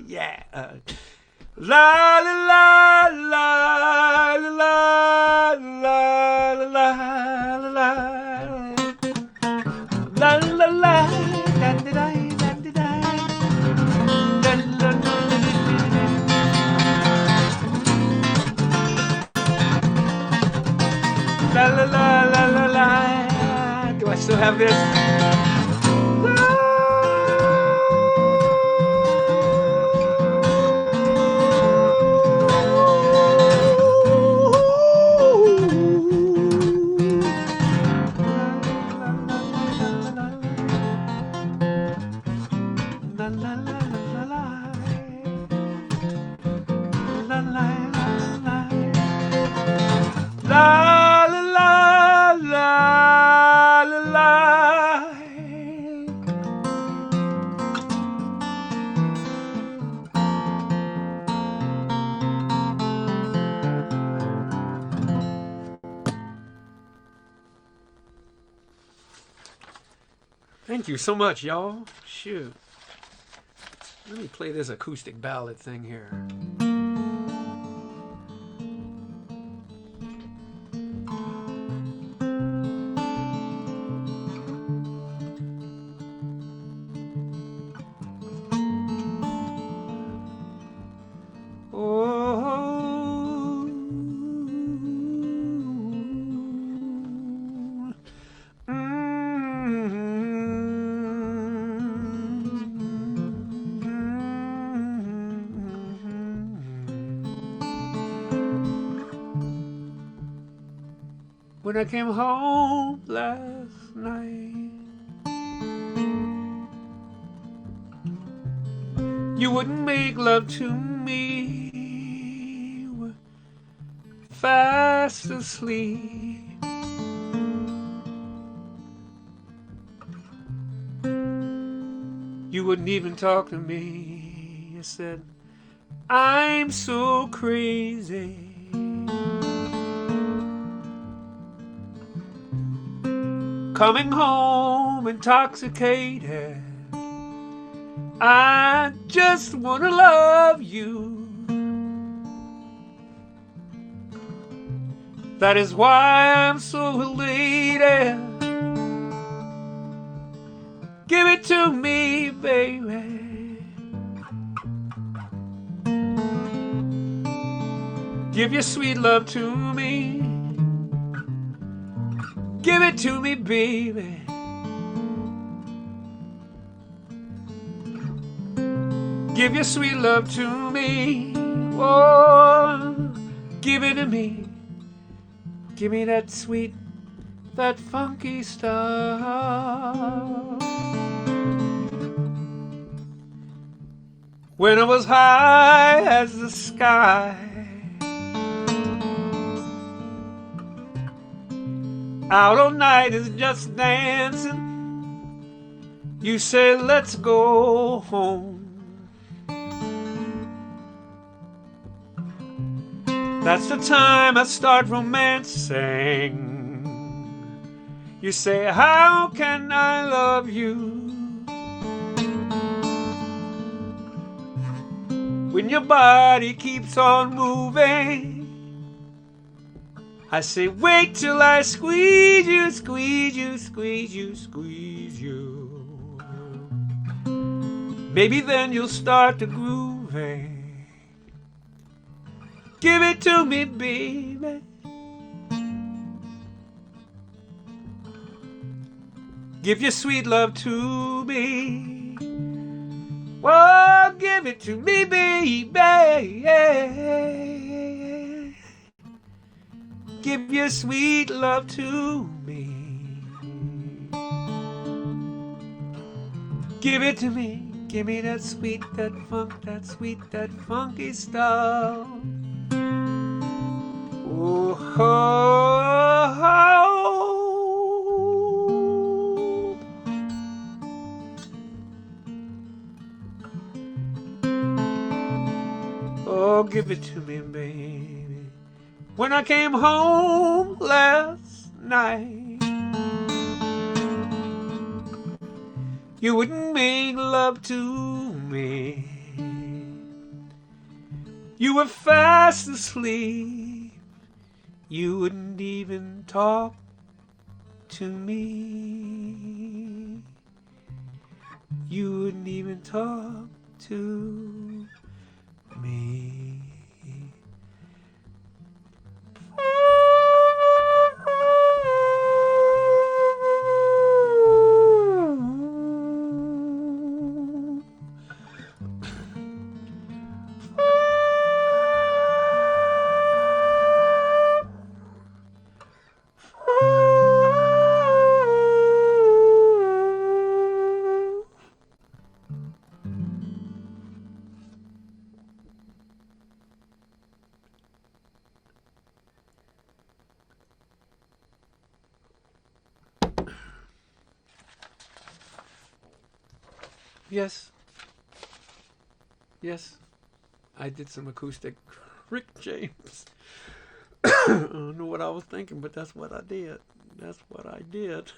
yeah. La la la la la la la la la. La la la, da da da da da da, da la la la la la la la. Do I still have this? La la la la Thank you so much, y'all. Shoot. Let me play this acoustic ballad thing here. When I came home last night, you wouldn't make love to me, were fast asleep. You wouldn't even talk to me. You said, I'm so crazy. Coming home intoxicated, I just wanna love you. That is why I'm so elated. Give it to me, baby. Give your sweet love to me. Give it to me, baby. Give your sweet love to me. Oh, give it to me. Give me that sweet, that funky stuff. When I was high as the sky, out all night is just dancing. You say, let's go home. That's the time I start romancing. You say, how can I love you when your body keeps on moving? I say, wait till I squeeze you, squeeze you, squeeze you, squeeze you. Maybe then you'll start to grooving. Give it to me, baby. Give your sweet love to me. Oh, give it to me, baby. Give your sweet love to me. Give it to me. Give me that sweet, that funk, that sweet, that funky stuff. Oh, oh, give it to me, baby. When I came home last night, you wouldn't make love to me. You were fast asleep. You wouldn't even talk to me. You wouldn't even talk to me. Yes. Yes. I did some acoustic Rick James. I don't know what I was thinking, but that's what I did. That's what I did.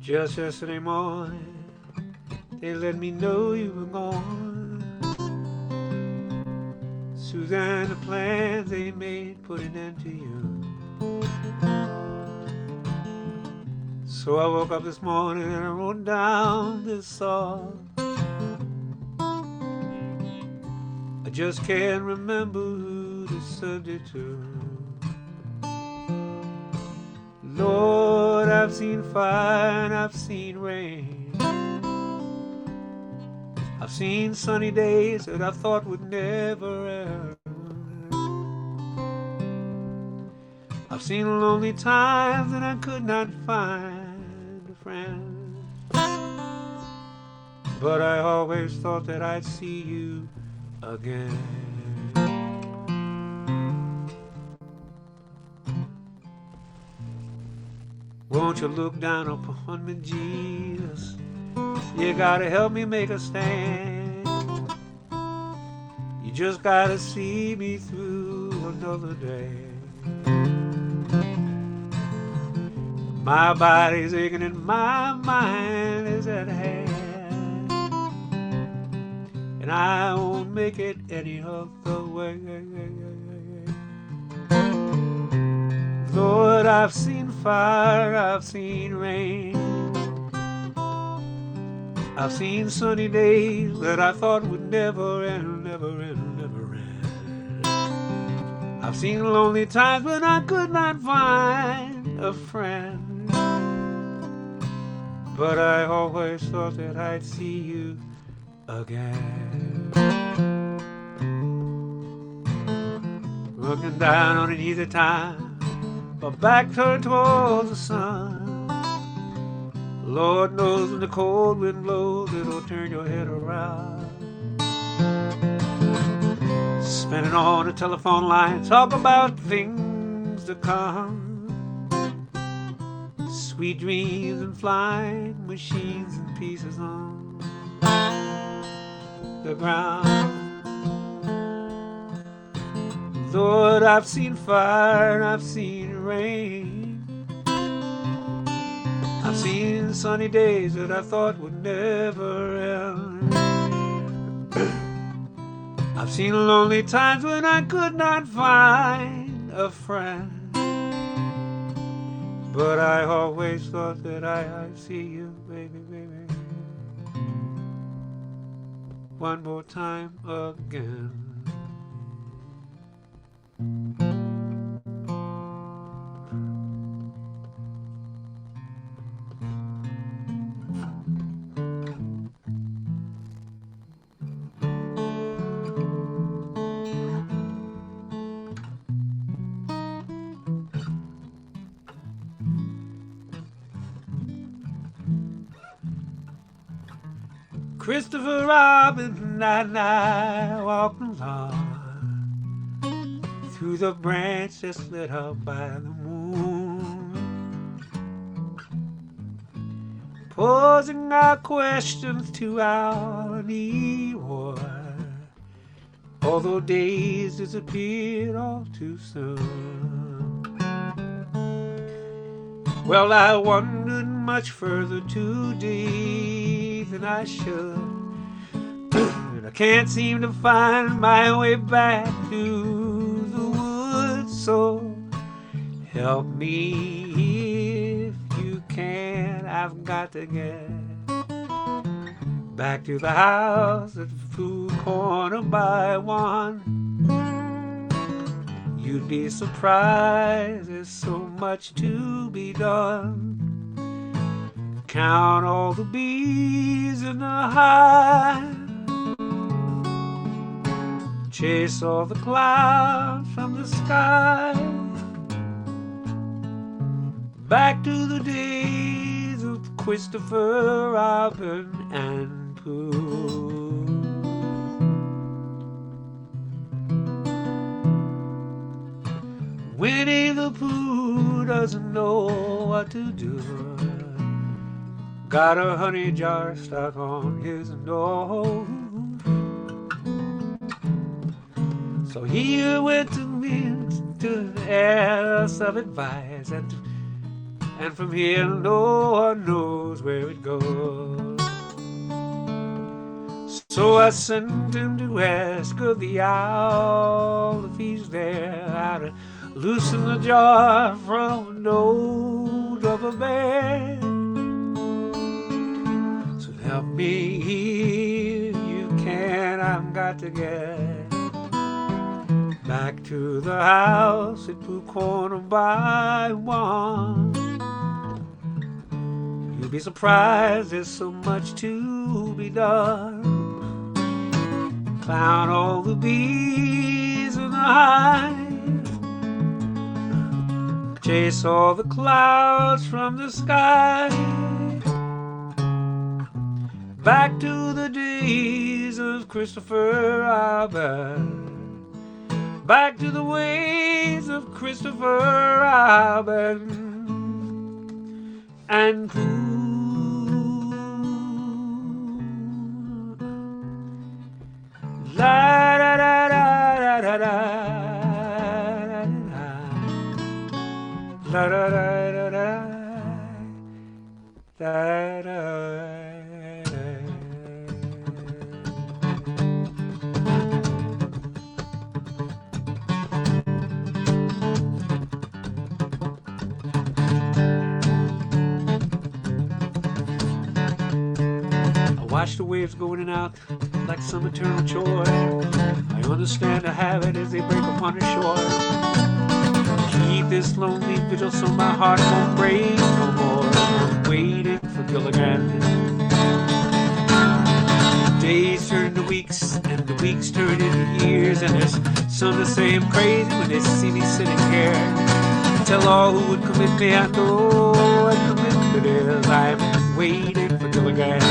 Just yesterday morning, they let me know you were gone. Suzanne, the plans they made put an end to you. So I woke up this morning and I wrote down this song. I just can't remember who to send it to. Lord, I've seen fire and I've seen rain. I've seen sunny days that I thought would never end. I've seen lonely times and I could not find a friend. But I always thought that I'd see you again. Won't you look down upon me, Jesus? You gotta help me make a stand. You just gotta see me through another day. My body's aching and my mind is at hand, and I won't make it any other way. Lord, I've seen fire, I've seen rain. I've seen sunny days that I thought would never end, never end, never end. I've seen lonely times when I could not find a friend. But I always thought that I'd see you again. Looking down on it either time, my back turned towards the sun. Lord knows when the cold wind blows, it'll turn your head around. Spinning on the telephone line, talk about things to come. Sweet dreams and flying machines and pieces on the ground. Lord, I've seen fire and I've seen rain. I've seen sunny days that I thought would never end. I've seen lonely times when I could not find a friend. But I always thought that I'd see you, baby, baby, one more time again. Christopher Robin and I walked along through the branches lit up by the moon, posing our questions to our reward, although days disappeared all too soon. Well, I wandered much further today than I should. I can't seem to find my way back to the woods, so help me if you can. I've got to get back to the house at the food corner by 1. You'd be surprised, there's so much to be done. Count all the bees in the hive, chase all the clouds from the sky, back to the days of Christopher Robin and Pooh. Winnie the Pooh doesn't know what to do. Got a honey jar stuck on his nose. So he went to me to ask of advice and and from here no one knows where it goes. So I sent him to ask of the owl if he's there, how to loosen the jar from a note of a bed. So help me if you can, I've got to get back to the house at Blue Corner by 1. You'll be surprised, there's so much to be done. Clown all the bees in the hive, chase all the clouds from the sky, back to the days of Christopher Albert, back to the ways of Christopher Albert and Thru. La da da da da da da la da da da da da da. Watch the waves go in and out like some eternal joy. I understand the habit as they break upon the shore. Keep this lonely vigil so my heart won't break no more. I'm waiting for Gilligan. Days turn to weeks and the weeks turn into years, and there's some that say I'm crazy when they see me sitting here. Tell all who would commit me, I know what commitment is. I'm waiting for Gilligan.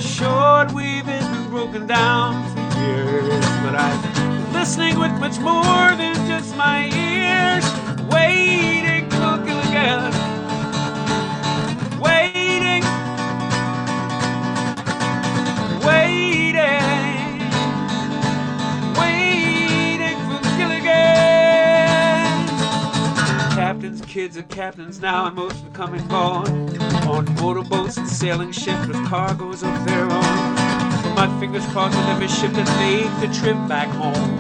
Short wave has been broken down for years, but I'm listening with much more than just my ears. Waiting for Gilligan, waiting, waiting, waiting for Gilligan. Captains, kids, and captains now, and most are coming gone. On motorboats and sailing ships with cargoes of their own. Put my fingers crossed with every ship that make the trip back home.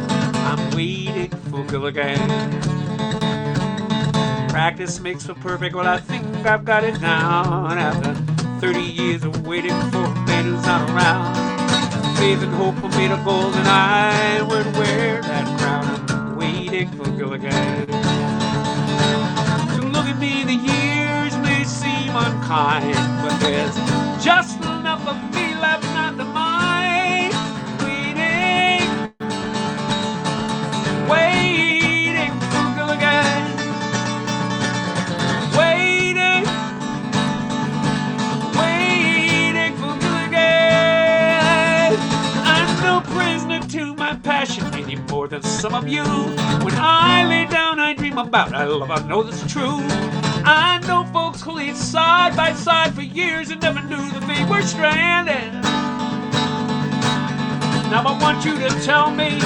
I'm waiting for Gilligan. Practice makes for perfect, well I think I've got it now. And after 30 years of waiting for a man who's not around, faith and hope were made of gold, and I would wear that crown. I'm waiting for Gilligan. So look at me, the years may seem unkind, but there's just enough of me left not to mind. Waiting, waiting for Gilligan, waiting, waiting for Gilligan. I'm no prisoner to my passion any more than some of you. When I lay down, I dream about our love. I know that's true. I know folks who lived side by side for years and never knew that they were stranded. Now I want you to tell me,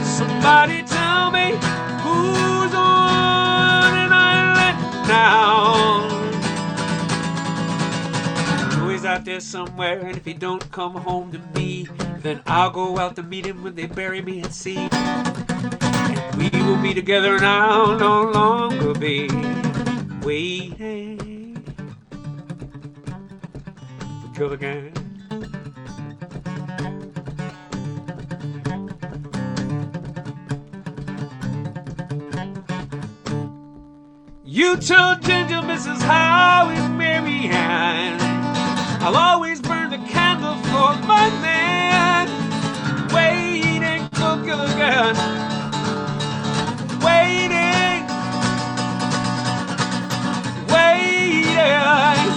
somebody tell me, who's on an island now? I know he's out there somewhere, and if he don't come home to me, then I'll go out to meet him when they bury me at sea. We will be together and I'll no longer be waiting for Gilligan. You told Ginger Mrs. Howie Mary Ann, I'll always burn the candle for my man. Waiting for Gilligan, waiting, waiting,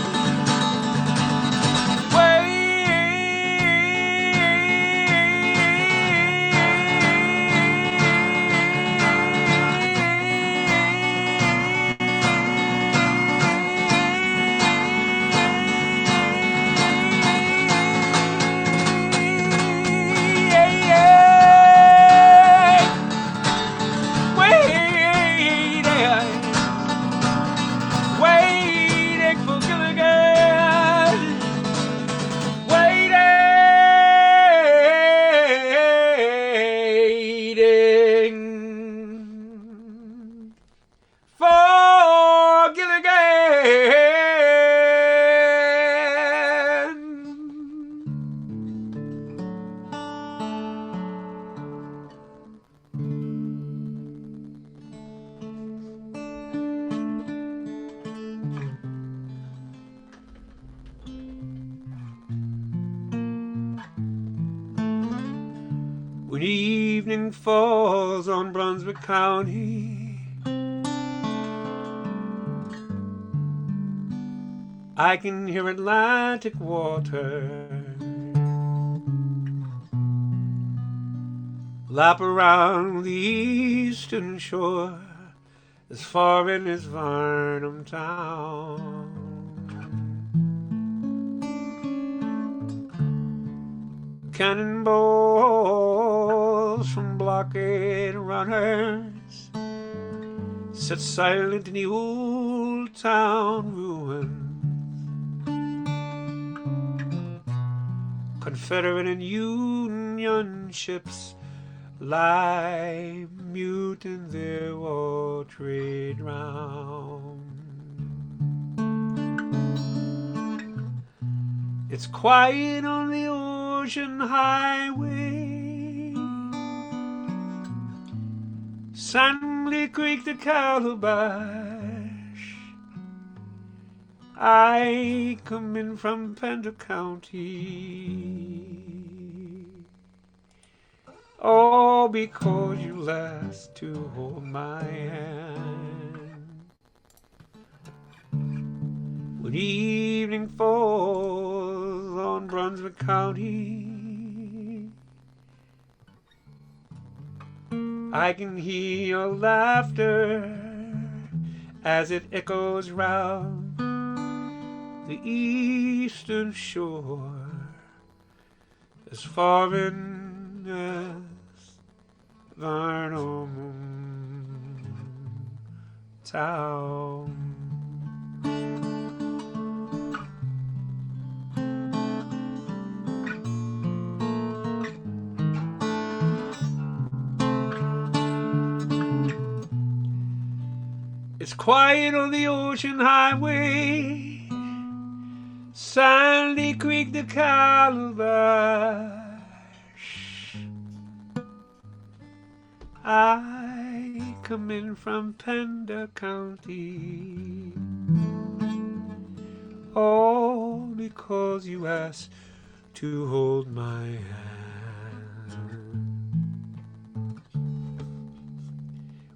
waiting. When evening falls on Brunswick County, I can hear Atlantic water lap around the eastern shore as far in as Varnum town. Cannonballs from blockade runners sit silent in the old town ruins. Confederate and Union ships lie mute in their war trade round. It's quiet on the ocean highway, Sandy Creek to Calabash. I come in from Pender County, all because you last to hold my hand. When evening falls on Brunswick County, I can hear your laughter as it echoes round the eastern shore as far in as Varnum town. It's quiet on the ocean highway, Sandy Creek to Calabash. I come in from Pender County, all because you asked to hold my hand.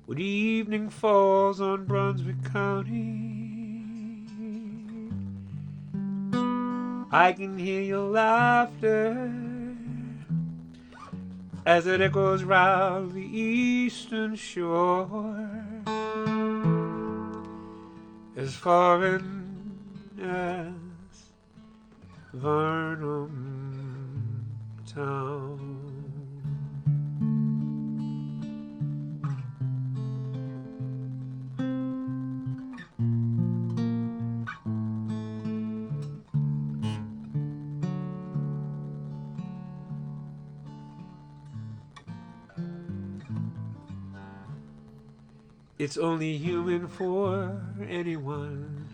When evening falls on Brunswick County, I can hear your laughter as it echoes round the eastern shore as far in as Varnum town. It's only human for anyone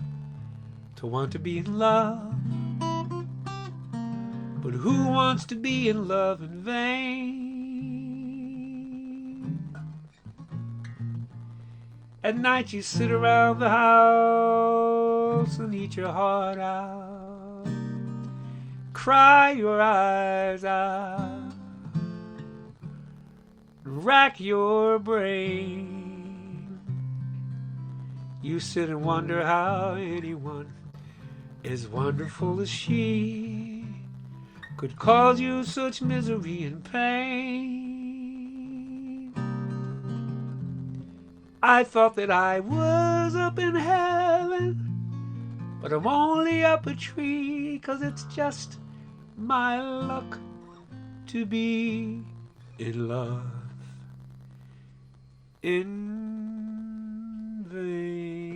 to want to be in love, but who wants to be in love in vain? At night you sit around the house and eat your heart out, cry your eyes out, rack your brain. You sit and wonder how anyone as wonderful as she could cause you such misery and pain. I thought that I was up in heaven, but I'm only up a tree, 'cause it's just my luck to be in love in vain.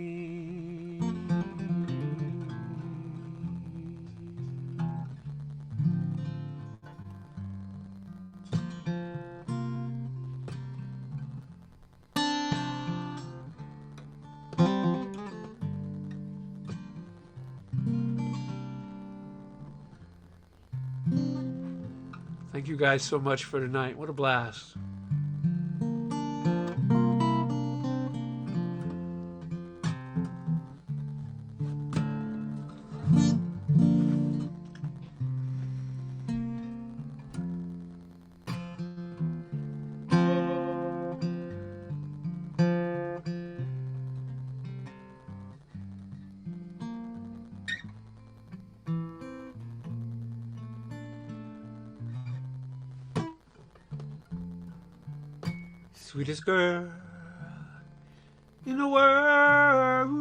Thank you guys so much for tonight. What a blast. Sweetest girl in the world.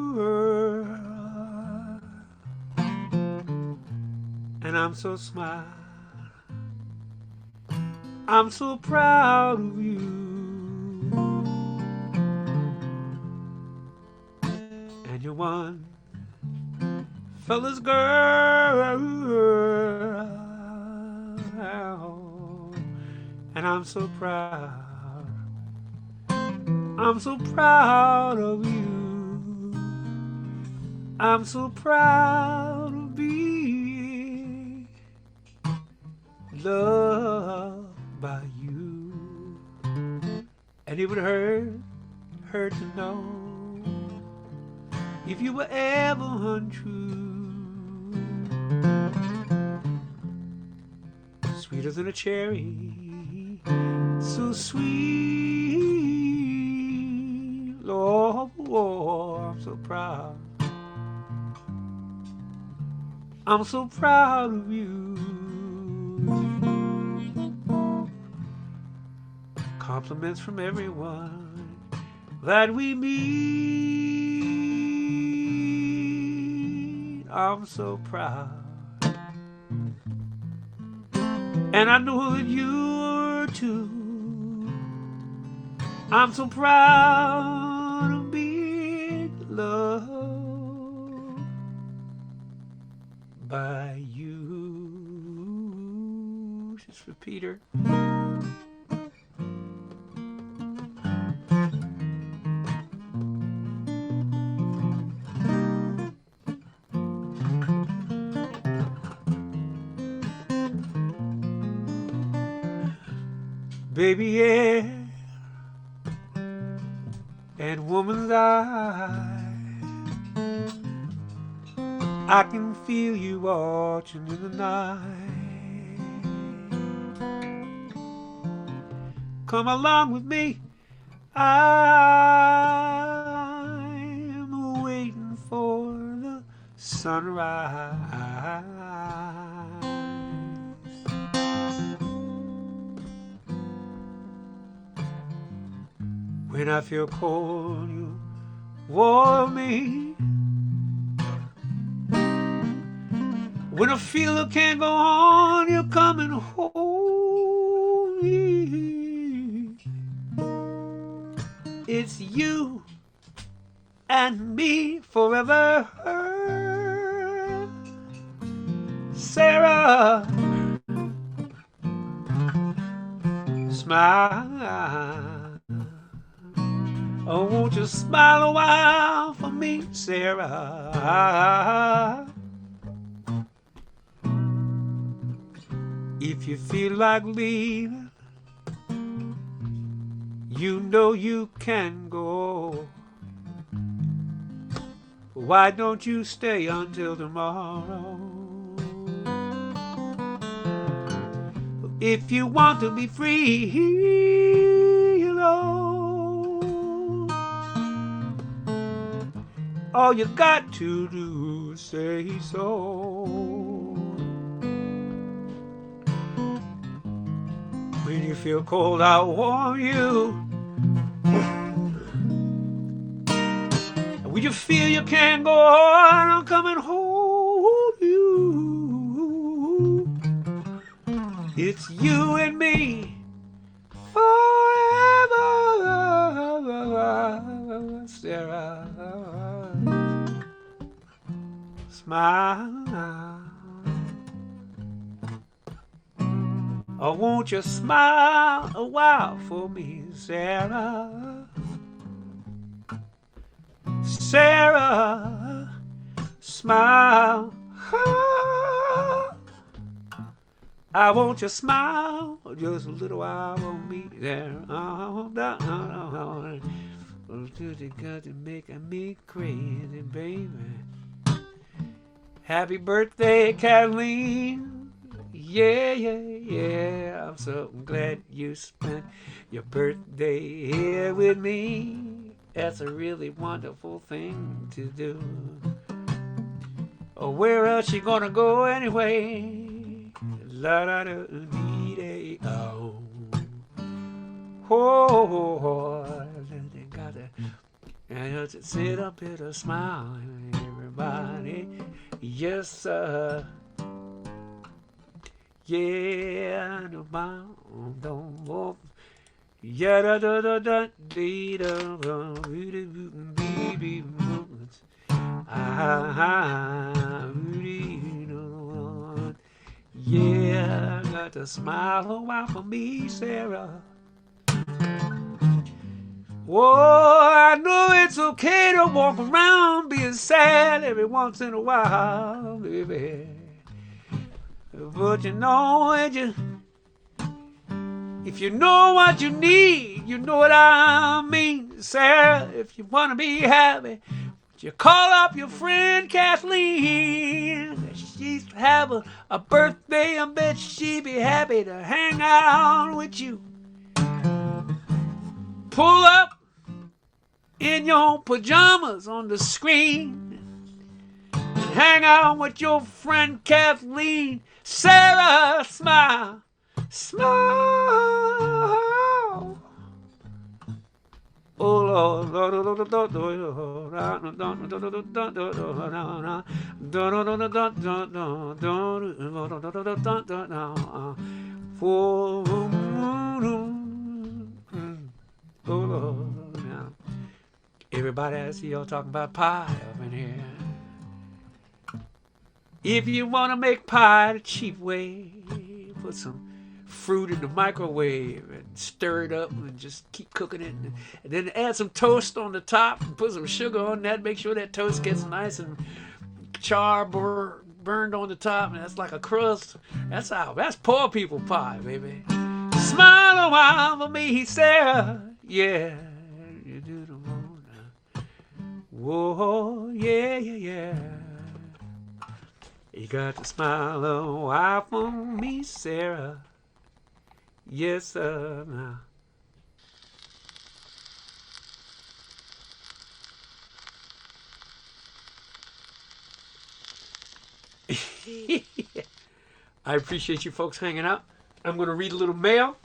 And I'm so smart. I'm so proud of you. And you're one fella's girl. And I'm so proud. I'm so proud of you. I'm so proud of being loved by you. And it would hurt to know if you were ever untrue. Sweeter than a cherry, so sweet. Lord, oh, I'm so proud. I'm so proud of you. Compliments from everyone that we meet. I'm so proud. And I know that you're too. I'm so proud of being loved by you. Just for Peter. Baby, yeah, and woman's eye, I can feel you watching in the night. Come along with me, I'm waiting for the sunrise. When I feel cold, you warm me. When I feel I can't go on, you come and hold me. It's you and me forever. Sarah, smile. Oh, won't you smile a while for me, Sarah? If you feel like leaving, you know you can go. Why don't you stay until tomorrow? If you want to be free, you know, all you got to do is say so. When you feel cold, I'll warm you. When you feel you can't go on, I'll come and hold you. It's you and me forever, Sarah. Smile. Oh, won't you smile a while for me, Sarah? Sarah, smile. I want you to smile just a little while for me there. You got to make me crazy, baby. Happy birthday, Kathleen. Yeah, yeah, yeah. I'm so glad you spent your birthday here with me. That's a really wonderful thing to do. Oh, where else you gonna go anyway? La da da dee day oh. Oh, they got to, and just sit up here to smile, everybody. Yes, sir. Yeah, no bound, don't walk. Yeah, da da da da dee da da dee dee dee. Yeah, got to smile a while for me, Sarah. Oh, I know it's okay to walk around being sad every once in a while, baby. But you know, if you know what you need, you know what I mean, Sarah. If you want to be happy, you call up your friend Kathleen. She's having a birthday. I bet she'd be happy to hang out with you. Pull up in your pajamas on the screen and hang out with your friend Kathleen. Sarah, smile, smile. Oh Lord, oh Lord, now. Everybody, I see y'all talking about pie up in here. If you want to make pie the cheap way, put some fruit in the microwave and stir it up and just keep cooking it, and then add some toast on the top and put some sugar on that. Make sure that toast gets nice and burned on the top, and that's like a crust. That's poor people pie, baby. Smile a while for me, Sarah. Yeah, you do the one. Whoa, yeah, yeah, yeah. You got to smile a while for me, Sarah. Yes, sir. Now. I appreciate you folks hanging out. I'm going to read a little mail.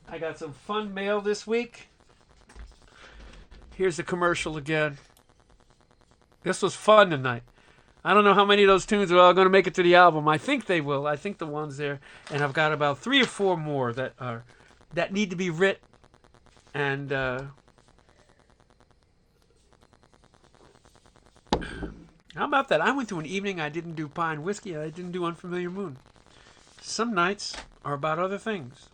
I got some fun mail this week. Here's the commercial again. This was fun tonight. I don't know how many of those tunes are all going to make it to the album. I think they will. I think the ones there. And I've got about 3 or 4 more that need to be writ. And how about that? I went through an evening I didn't do Pie and Whiskey. I didn't do Unfamiliar Moon. Some nights are about other things.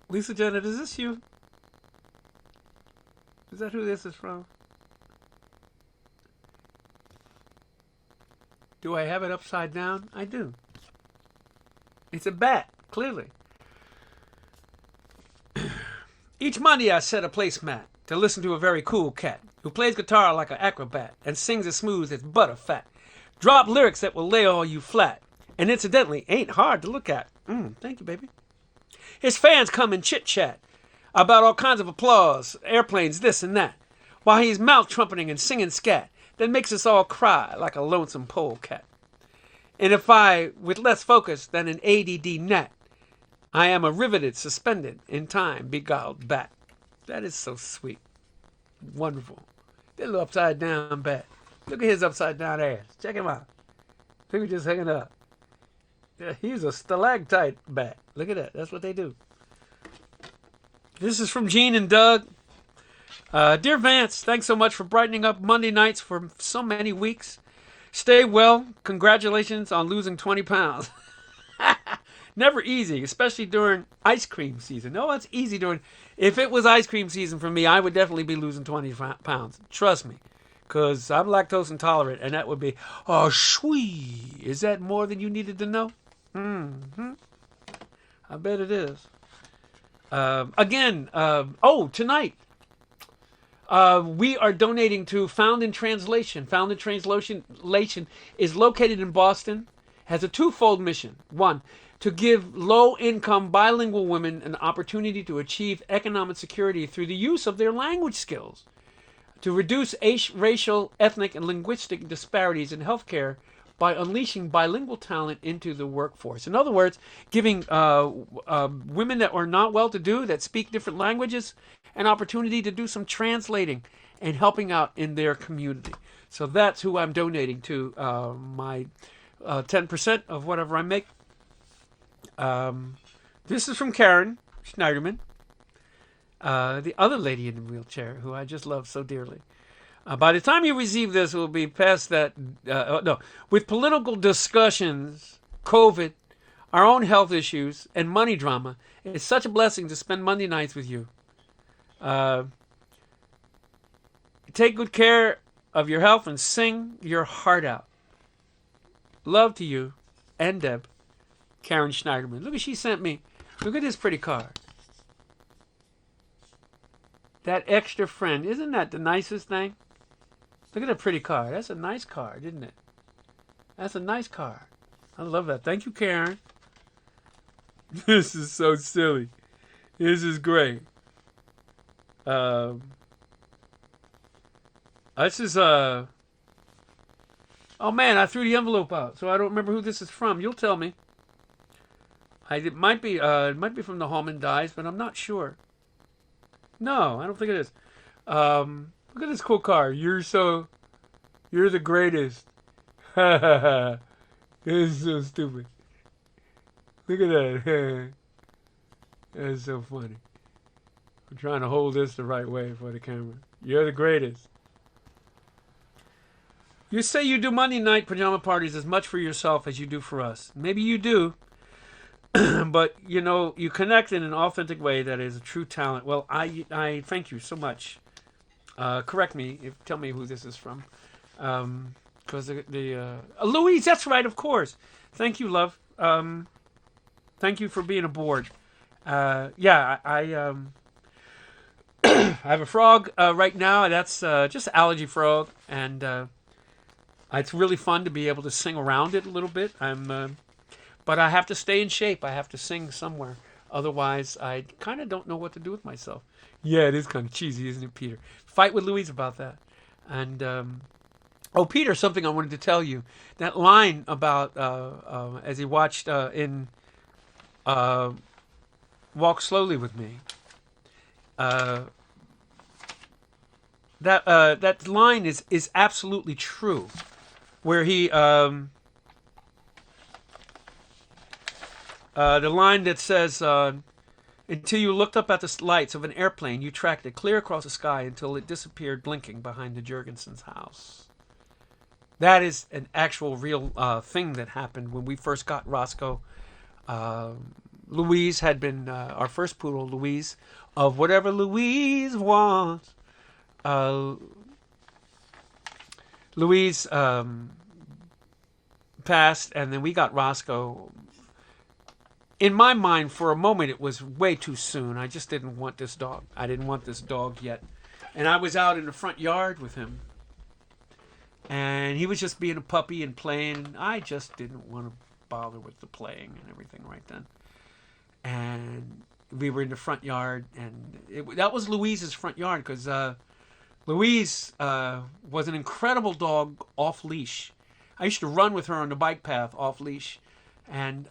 Lisa Janet, is this you? Is that who this is from? Do I have it upside down? I do. It's a bat, clearly. Each Monday I set a placemat to listen to a very cool cat who plays guitar like an acrobat and sings as smooth as butterfat. Drop lyrics that will lay all you flat, and incidentally ain't hard to look at. Thank you, baby. His fans come and chit-chat about all kinds of applause, airplanes, this and that, while he's mouth trumpeting and singing scat that makes us all cry like a lonesome polecat. And if I, with less focus than an ADD gnat, I am a riveted, suspended, in time, beguiled bat. That is so sweet. Wonderful. That little upside down bat. Look at his upside down ass. Check him out. Look at just hanging up. Yeah, he's a stalactite bat. Look at that. That's what they do. This is from Gene and Doug. Dear Vance, thanks so much for brightening up Monday nights for so many weeks. Stay well. Congratulations on losing 20 pounds. Never easy, especially during ice cream season. No, it's easy during... If it was ice cream season for me, I would definitely be losing 20 pounds. Trust me. Because I'm lactose intolerant, and that would be... Oh, sweet. Is that more than you needed to know? I bet it is. Tonight, we are donating to Found in Translation. Found in Translation is located in Boston, has a twofold mission. One, to give low-income bilingual women an opportunity to achieve economic security through the use of their language skills, to reduce racial, ethnic, and linguistic disparities in healthcare by unleashing bilingual talent into the workforce. In other words, giving women that are not well-to-do, that speak different languages, an opportunity to do some translating and helping out in their community. So that's who I'm donating to, my 10% of whatever I make. This is from Karen Schneiderman, the other lady in the wheelchair, who I just love so dearly. By the time you receive this, we'll be past that. No, with political discussions, COVID, our own health issues, and money drama, it's such a blessing to spend Monday nights with you. Take good care of your health and sing your heart out. Love to you and Deb. Karen Schneiderman. Look what she sent me. Look at this pretty card. That extra friend. Isn't that the nicest thing? Look at that pretty card. That's a nice card, isn't it? That's a nice card. I love that. Thank you, Karen. This is so silly. This is great. This is oh man, I threw the envelope out, so I don't remember who this is from. You'll tell me. It might be from the Hallman Dies, but I'm not sure. No, I don't think it is. Look at this cool card. You're the greatest. This is so stupid. Look at that. That's so funny. I'm trying to hold this the right way for the camera. You're the greatest. You say you do Monday night pajama parties as much for yourself as you do for us. Maybe you do. But, you know, you connect in an authentic way that is a true talent. Well, I thank you so much. Correct me. Tell me who this is from. Because Louise, that's right, of course. Thank you, love. Thank you for being aboard. Yeah, I have a frog right now. That's just an allergy frog. And it's really fun to be able to sing around it a little bit. But I have to stay in shape. I have to sing somewhere. Otherwise, I kind of don't know what to do with myself. Yeah, it is kind of cheesy, isn't it, Peter? Fight with Louise about that. And, oh, Peter, something I wanted to tell you. That line about, as he watched in Walk Slowly with Me, that line is absolutely true. Where he, the line that says, until you looked up at the lights of an airplane, you tracked it clear across the sky until it disappeared blinking behind the Jurgensen's house. That is an actual real thing that happened when we first got Roscoe. Louise had been our first poodle, Louise, of whatever Louise wants. Louise passed, and then we got Roscoe. In my mind, for a moment, it was way too soon. I just didn't want this dog. I didn't want this dog yet. And I was out in the front yard with him. And he was just being a puppy and playing. I just didn't want to bother with the playing and everything right then. And we were in the front yard. And that was Louise's front yard because Louise was an incredible dog off leash. I used to run with her on the bike path off leash. And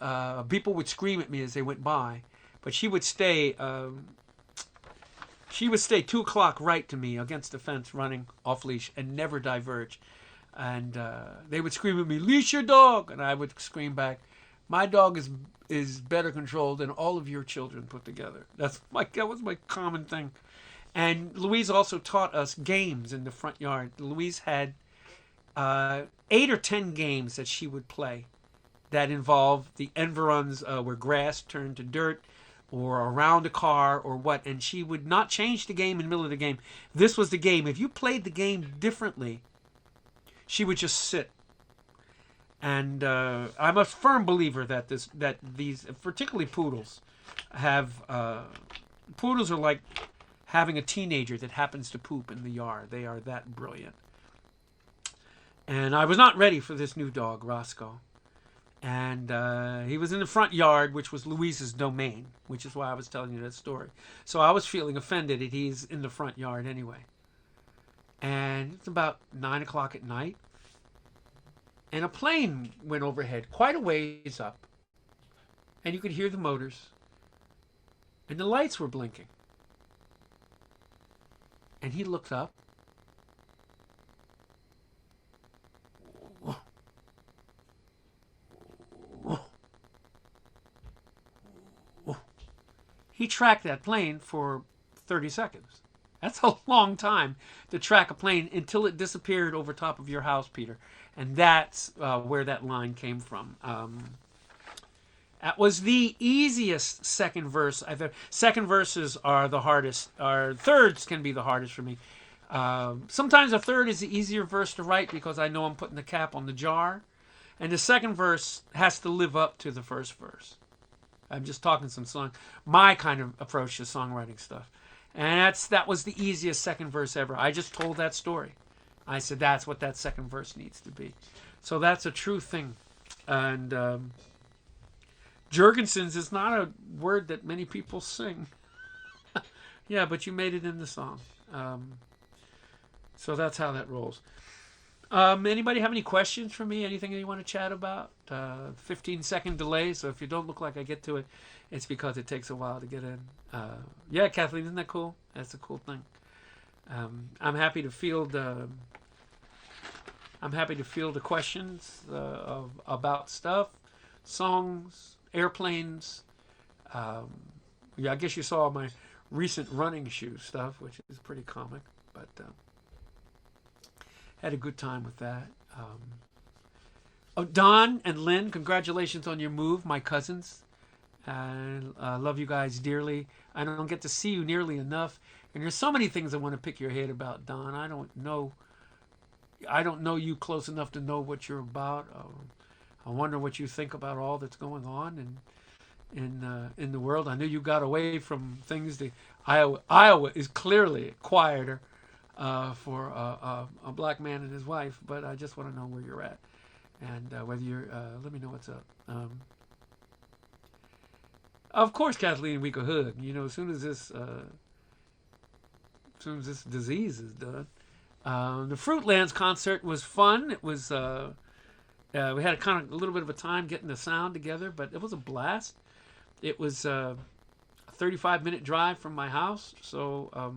people would scream at me as they went by, but she would stay. She would stay 2 o'clock right to me against the fence, running off leash, and never diverge. And they would scream at me, "Leash your dog!" And I would scream back, "My dog is better controlled than all of your children put together." That was my common thing. And Louise also taught us games in the front yard. Louise had 8 or 10 games that she would play. That involved the environs where grass turned to dirt or around a car or what. And she would not change the game in the middle of the game. This was the game. If you played the game differently, she would just sit. And I'm a firm believer that these, particularly poodles, poodles are like having a teenager that happens to poop in the yard. They are that brilliant. And I was not ready for this new dog, Roscoe. And he was in the front yard, which was Louise's domain, which is why I was telling you that story. So I was feeling offended that he's in the front yard anyway. And it's about 9 o'clock at night. and a plane went overhead, quite a ways up, and you could hear the motors, and the lights were blinking. And he looked up. He tracked that plane for 30 seconds. That's a long time to track a plane until it disappeared over top of your house, Peter. And that's where that line came from. That was the easiest second verse I've ever. Second verses are the hardest. Or thirds can be the hardest for me. Sometimes a third is the easier verse to write because I know I'm putting the cap on the jar, and the second verse has to live up to the first verse. I'm just talking some song, my kind of approach to songwriting stuff, and that was the easiest second verse ever. I just told that story. I said that's what that second verse needs to be. So that's a true thing, and Jurgensen's is not a word that many people sing. Yeah, but you made it in the song. So that's how that rolls. Anybody have any questions for me? Anything that you want to chat about? 15-second delay, so if you don't look like I get to it, it's because it takes a while to get in. Yeah, Kathleen, isn't that cool? That's a cool thing. I'm happy to field. I'm happy to field the questions about stuff, songs, airplanes. Yeah, I guess you saw my recent running shoe stuff, which is pretty comic, but had a good time with that. Oh, Don and Lynn, congratulations on your move, my cousins. I love you guys dearly. I don't get to see you nearly enough, and there's so many things I want to pick your head about, Don. I don't know you close enough to know what you're about. I wonder what you think about all that's going on in the world. I know you got away from things. Iowa is clearly quieter for a black man and his wife, but I just want to know where you're at and whether you're. Let me know what's up. Of course, Kathleen, we could hug. You know, as soon as this disease is done. The Fruitlands concert was fun. It was we had a little bit of a time getting the sound together, but it was a blast. It was a 35-minute drive from my house, so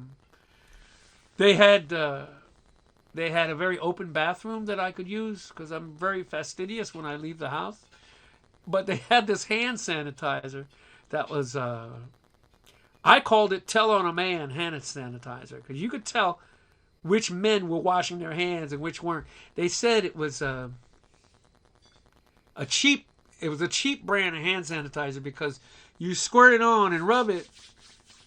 they had a very open bathroom that I could use because I'm very fastidious when I leave the house. But they had this hand sanitizer that was I called it "Tell on a Man" hand sanitizer because you could tell which men were washing their hands and which weren't. They said it was a cheap brand of hand sanitizer because you squirt it on and rub it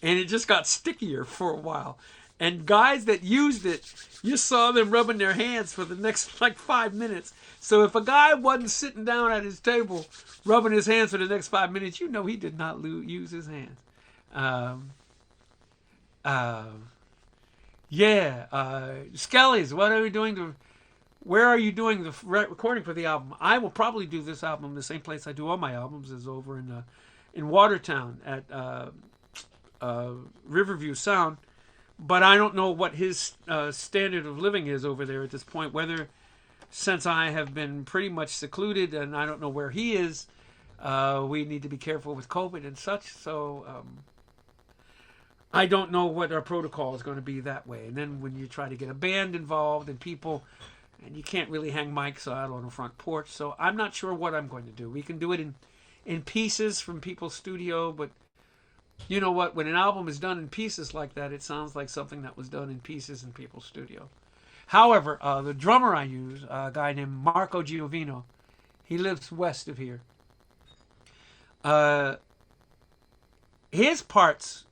and it just got stickier for a while. And guys that used it, you saw them rubbing their hands for the next 5 minutes. So if a guy wasn't sitting down at his table rubbing his hands for the next 5 minutes, you know he did not use his hands. Skellies, what are we doing where are you doing the recording for the album? I will probably do this album the same place I do all my albums, is over in Watertown at Riverview Sound. But I don't know what his standard of living is over there at this point, whether, since I have been pretty much secluded and I don't know where he is, we need to be careful with COVID and such. So I don't know what our protocol is going to be that way. And then when you try to get a band involved and people, and you can't really hang mics out on the front porch. So I'm not sure what I'm going to do. We can do it in pieces from people's studio, but you know what? When an album is done in pieces like that, it sounds like something that was done in pieces in people's studio. However, the drummer I use, a guy named Marco Giovino, he lives west of here. His parts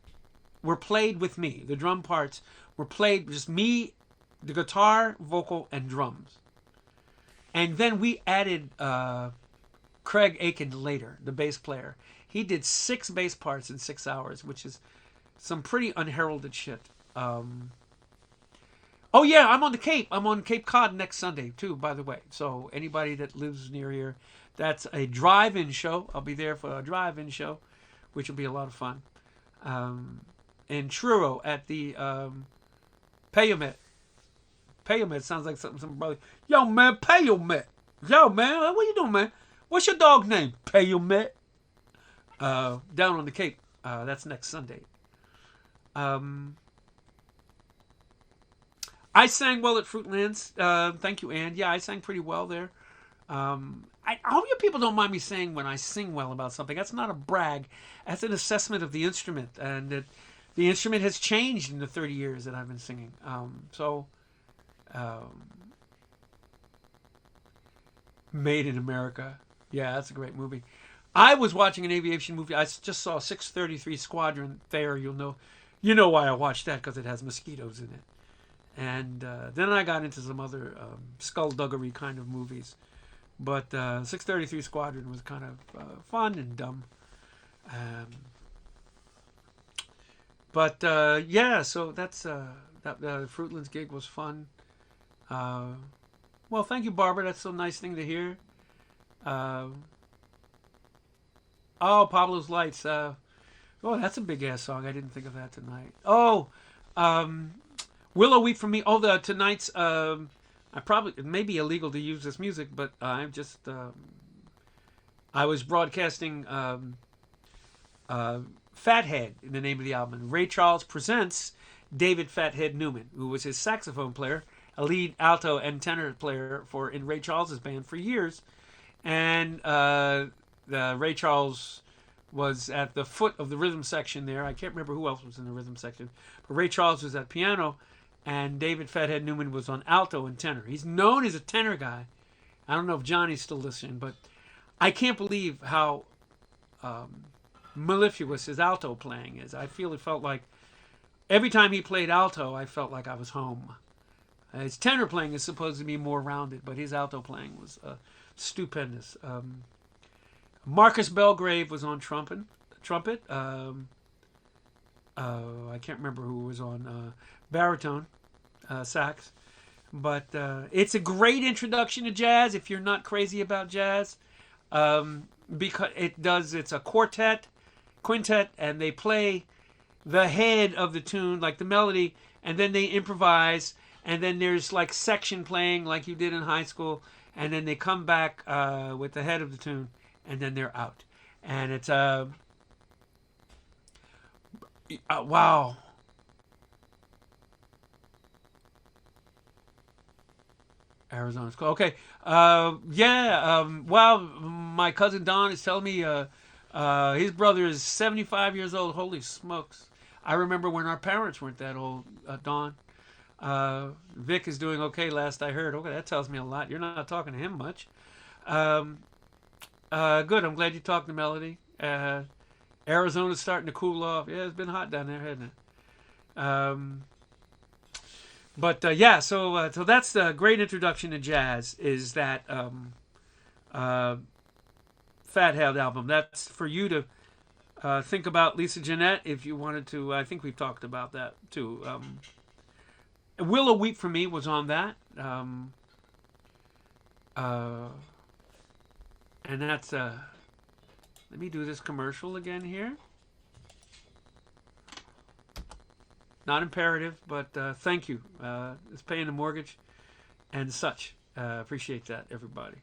were played with me. The drum parts were played just me, the guitar, vocal, and drums. And then we added Craig Aiken later, the bass player. He did 6 bass parts in 6 hours, which is some pretty unheralded shit. Oh yeah, I'm on the Cape. I'm on Cape Cod next Sunday too, by the way. So anybody that lives near here, that's a drive-in show. I'll be there for a drive-in show, which will be a lot of fun. And Truro at the Payomet. Payomet sounds like something brother. Yo man, Payomet. Yo, man, what you doing, man? What's your dog name? Payomet. Down on the Cape. That's next Sunday. Um, I sang well at Fruitlands. Thank you, Ann. Yeah, I sang pretty well there. I hope you people don't mind me saying when I sing well about something. That's not a brag. That's an assessment of the instrument, and the instrument has changed in the 30 years that I've been singing. Made in America. Yeah, that's a great movie. I was watching an aviation movie. I just saw 633 Squadron there. You know why I watched that, because it has mosquitoes in it. And then I got into some other skullduggery kind of movies. But 633 Squadron was kind of fun and dumb. But yeah, so that's that Fruitlands gig was fun. Well, thank you, Barbara. That's a nice thing to hear. Oh, Pablo's Lights. Oh, that's a big ass song. I didn't think of that tonight. Oh, Willow Weep for Me. Oh, tonight's. It may be illegal to use this music, but I'm just. I was broadcasting Fathead in the name of the album. Ray Charles presents David Fathead Newman, who was his saxophone player, a lead alto and tenor player in Ray Charles's band for years, and Ray Charles was at the foot of the rhythm section there. I can't remember who else was in the rhythm section, but Ray Charles was at piano, and David Fathead Newman was on alto and tenor. He's known as a tenor guy. I don't know if Johnny's still listening, but I can't believe how mellifluous his alto playing is. It felt like every time he played alto, I felt like I was home. His tenor playing is supposed to be more rounded, but his alto playing was stupendous. Marcus Belgrave was on trumpet. I can't remember who was on baritone, sax. But it's a great introduction to jazz if you're not crazy about jazz, because it's a quintet, and they play the head of the tune, like the melody, and then they improvise, and then there's like section playing like you did in high school, and then they come back with the head of the tune, and then they're out. And it's wow. Arizona's cool. Okay. Wow. My cousin Don is telling me his brother is 75 years old. Holy smokes. I remember when our parents weren't that old, Don. Vic is doing okay, last I heard. Okay, that tells me a lot. You're not talking to him much. Good. I'm glad you talked to Melody. Arizona's starting to cool off. Yeah, it's been hot down there, hasn't it? But yeah, so that's the great introduction to jazz, is that Fathead album. That's for you to think about Lisa Jeanette if you wanted to. I think we've talked about that too. Willow Weep for Me was on that. And that's let me do this commercial again here. Not imperative, but thank you. It's paying the mortgage and such. Appreciate that, everybody.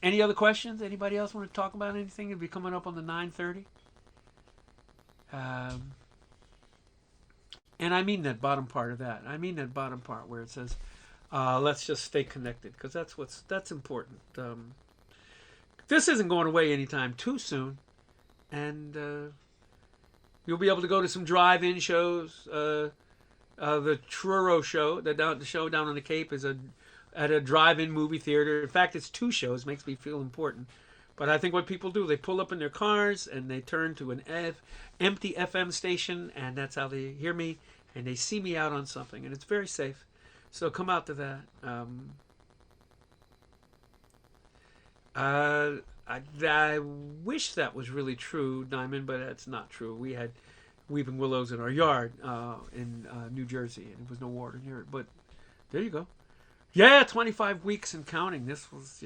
Any other questions? Anybody else want to talk about anything? It'll be coming up on the 9:30. And I mean that bottom part of that. I mean that bottom part where it says, let's just stay connected, because that's important. This isn't going away anytime too soon. And you'll be able to go to some drive-in shows. The Truro show, the show down on the Cape, is at a drive-in movie theater. In fact, it's 2 shows. Makes me feel important. But I think what people do, they pull up in their cars and they turn to an empty FM station, and that's how they hear me, and they see me out on something, and it's very safe. So come out to that. I wish that was really true, Diamond, but that's not true. We had weeping willows in our yard in New Jersey, and there was no water near it. But there you go. Yeah, 25 weeks and counting. This was,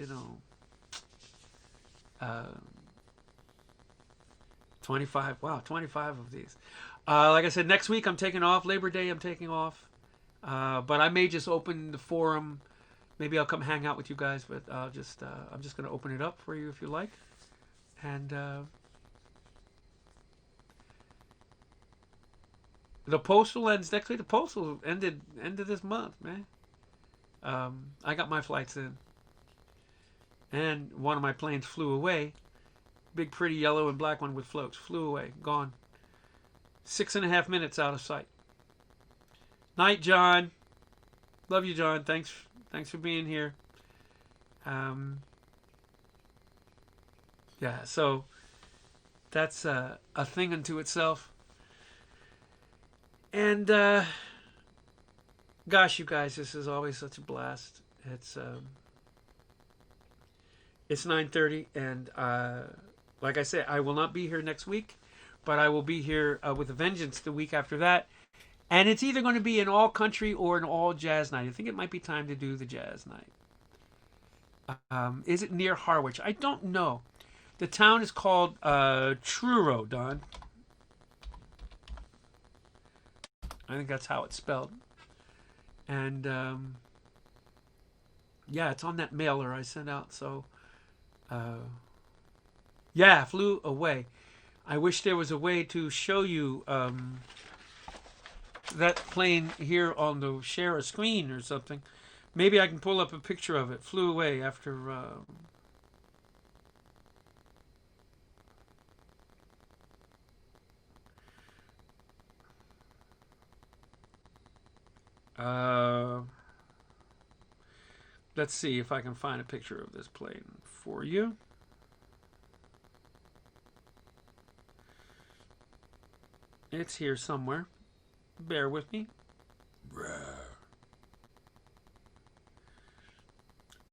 25. Wow, 25 of these. Like I said, next week I'm taking off. Labor Day I'm taking off. But I may just open the forum maybe I'll come hang out with you guys, but I'm just going to open it up for you if you like. And the postal ends next week. The postal ended end of this month, man. I got my flights in, and one of my planes flew away. Big, pretty yellow and black one with floats flew away, gone. 6.5 minutes out of sight. Night, John. Love you, John. Thanks for being here. Yeah, so that's a thing unto itself. And gosh, you guys, this is always such a blast. It's 9:30, and like I said, I will not be here next week, but I will be here with a vengeance the week after that. And it's either going to be an all country or an all jazz night. I think it might be time to do the jazz night. Is it near Harwich? I don't know. The town is called Truro, Don. I think that's how it's spelled. And yeah, it's on that mailer I sent out. So yeah, flew away. I wish there was a way to show you that plane here on the share a screen or something. Maybe I can pull up a picture of it. Flew away after let's see if I can find a picture of this plane for you. It's here somewhere. Bear with me.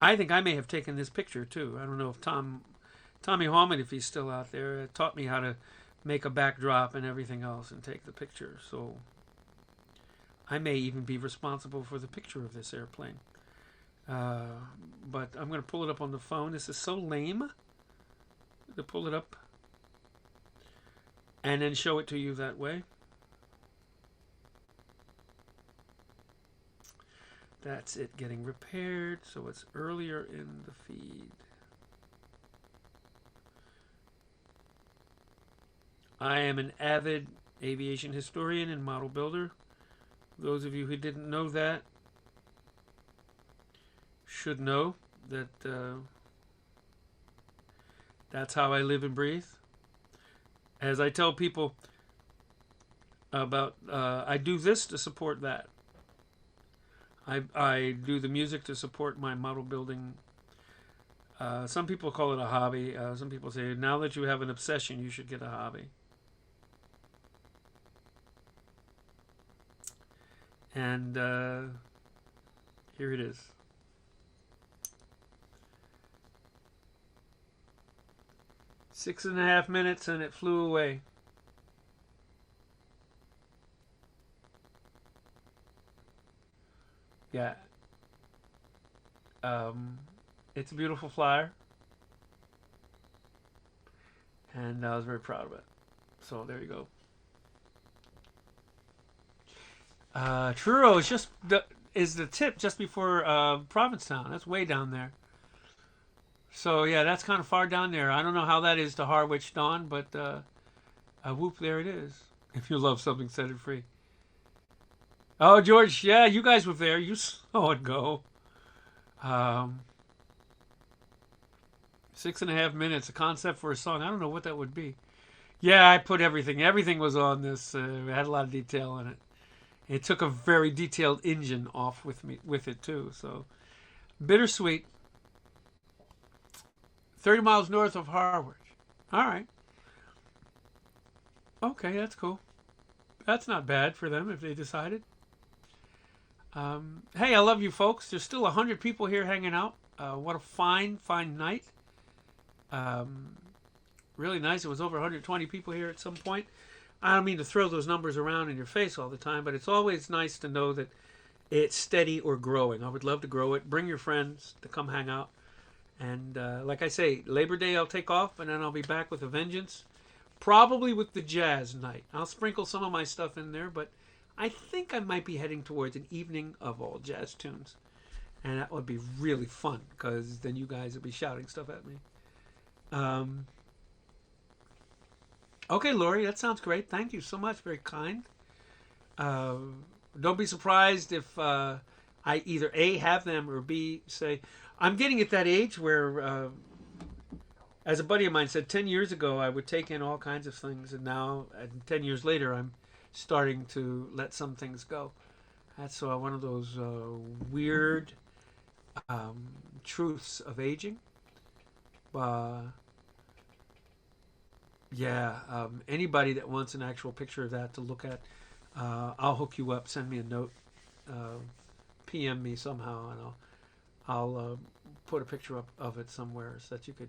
I think I may have taken this picture too. I don't know if Tommy Hallman, if he's still out there, taught me how to make a backdrop and everything else and take the picture. So I may even be responsible for the picture of this airplane. But I'm going to pull it up on the phone. This is so lame to pull it up and then show it to you that way. That's it getting repaired, so it's earlier in the feed. I am an avid aviation historian and model builder. Those of you who didn't know that should know that that's how I live and breathe. As I tell people about, I do this to support that. I do the music to support my model building. Some people call it a hobby. Some people say, now that you have an obsession, you should get a hobby. And here it is. 6.5 minutes and it flew away. Yeah. It's a beautiful flyer. And I was very proud of it. So there you go. Truro is just the tip just before Provincetown. That's way down there. So yeah, that's kind of far down there. I don't know how that is to Harwich, Dawn, but whoop, there it is. If you love something, set it free. Oh, George, yeah, you guys were there. You saw it go. 6.5 minutes, a concept for a song. I don't know what that would be. Yeah, I put everything. Everything was on this. It had a lot of detail in it. It took a very detailed engine off with it too. So bittersweet. 30 miles north of Harwich. All right. Okay, that's cool. That's not bad for them if they decided. Hey, I love you folks. There's still 100 people here hanging out. What a fine night. Really nice. It was over 120 people here at some point. I don't mean to throw those numbers around in your face all the time, but it's always nice to know that it's steady or growing. I would love to grow it. Bring your friends to come hang out. And like I say, Labor Day I'll take off, and then I'll be back with a vengeance. Probably with the jazz night. I'll sprinkle some of my stuff in there, but I think I might be heading towards an evening of all jazz tunes. and that would be really fun because then you guys would be shouting stuff at me. Um, okay, Lori, that sounds great. Thank you so much. Very kind. Uh, don't be surprised if I either A, have them, or B, say, I'm getting at that age where, as a buddy of mine said, 10 years ago, I would take in all kinds of things. And now, 10 years later, I'm starting to let some things go. That's one of those weird truths of aging. Uh, yeah, anybody that wants an actual picture of that to look at, I'll hook you up. Send me a note, PM me somehow, and I'll put a picture up of it somewhere so that you could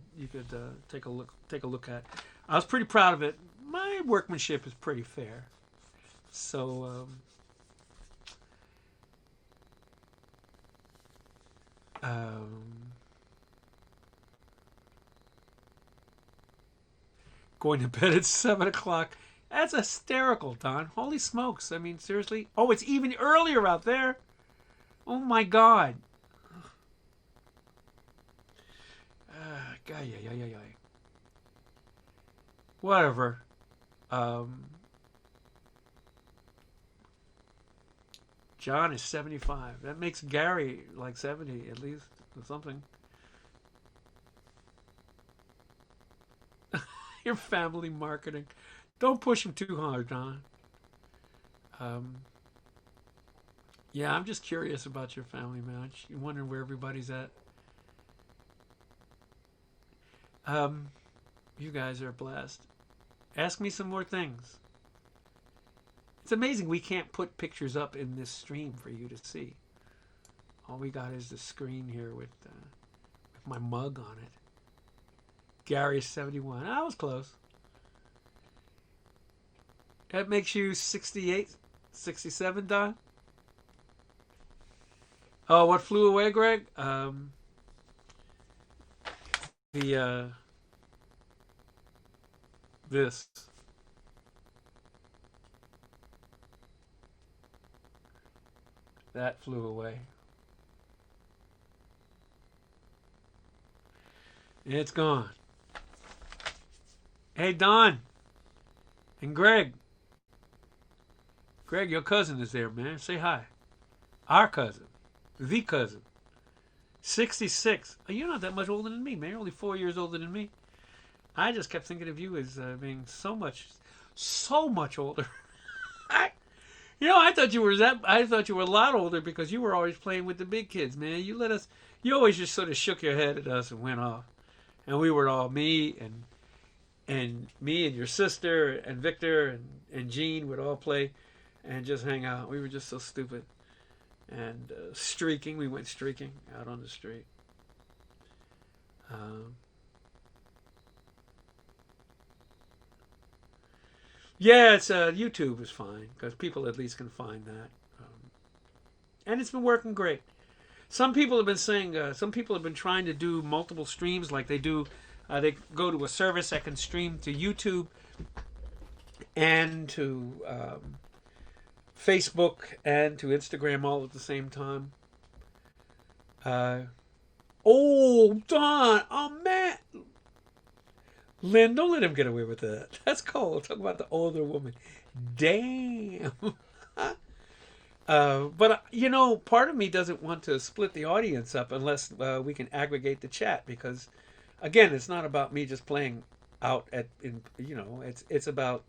take a look at. I was pretty proud of it. My workmanship is pretty fair, so. Going to bed at 7 o'clock. That's hysterical, Don. Holy smokes! I mean, seriously. Oh, it's even earlier out there. Oh my God. Yeah. Whatever. John is 75. That makes Gary like 70 at least, or something. Your family marketing. Don't push him too hard, Don. Yeah, I'm just curious about your family, man. You wondering where everybody's at. You guys are blessed. Ask me some more things. It's amazing we can't put pictures up in this stream for you to see. All we got is the screen here with my mug on it. Gary is 71. I was close. That makes you 68, 67, Don? Oh, what flew away, Greg? This. That flew away. It's gone. Hey, Don. And Greg. Greg, your cousin is there, man. Say hi. Our cousin. The cousin. 66. Oh, you're not that much older than me, man. You're only 4 years older than me. I just kept thinking of you as being so much older. I thought you were a lot older because you were always playing with the big kids, man. You always just sort of shook your head at us and went off. And we were all me and your sister and Victor and Jean would all play and just hang out. We were just so stupid. And streaking, we went streaking out on the street. Yeah, it's YouTube is fine because people at least can find that, and it's been working great. Some people have been saying, some people have been trying to do multiple streams like they do. They go to a service that can stream to YouTube and to Facebook and to Instagram all at the same time. Oh, Don, oh man, Lynn, don't let him get away with that. That's cold. Talk about the older woman. Damn. But part of me doesn't want to split the audience up unless we can aggregate the chat because, again, it's not about me just playing out it's about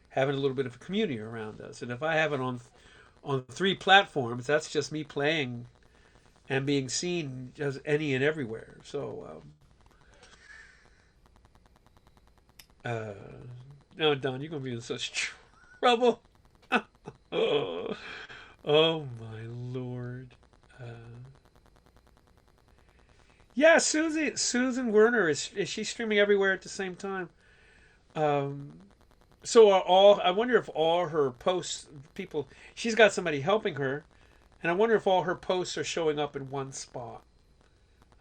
having a little bit of a community around us. And if I have it on 3 platforms, that's just me playing and being seen just any and everywhere. So. No, Don, you're gonna be in such trouble. Oh my Lord. Yeah, Susan Werner is she streaming everywhere at the same time? So I wonder if all her posts, she's got somebody helping her, and I wonder if all her posts are showing up in one spot.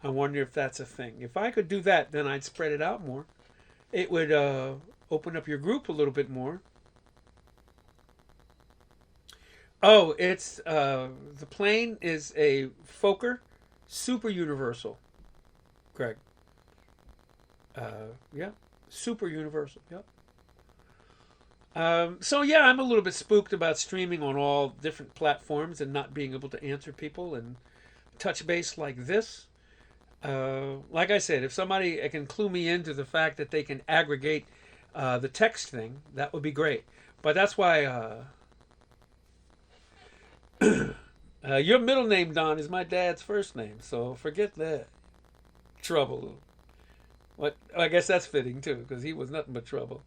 I wonder if that's a thing. If I could do that, then I'd spread it out more. It would open up your group a little bit more. Oh, it's the plane is a Fokker Super universal, Greg. Yeah, super universal. Yep. So yeah, I'm a little bit spooked about streaming on all different platforms and not being able to answer people and touch base like this. Like I said, if somebody can clue me into the fact that they can aggregate the text thing, that would be great. But that's why your middle name, Don, is my dad's first name. So forget that. Trouble. What? I guess that's fitting too, because he was nothing but trouble.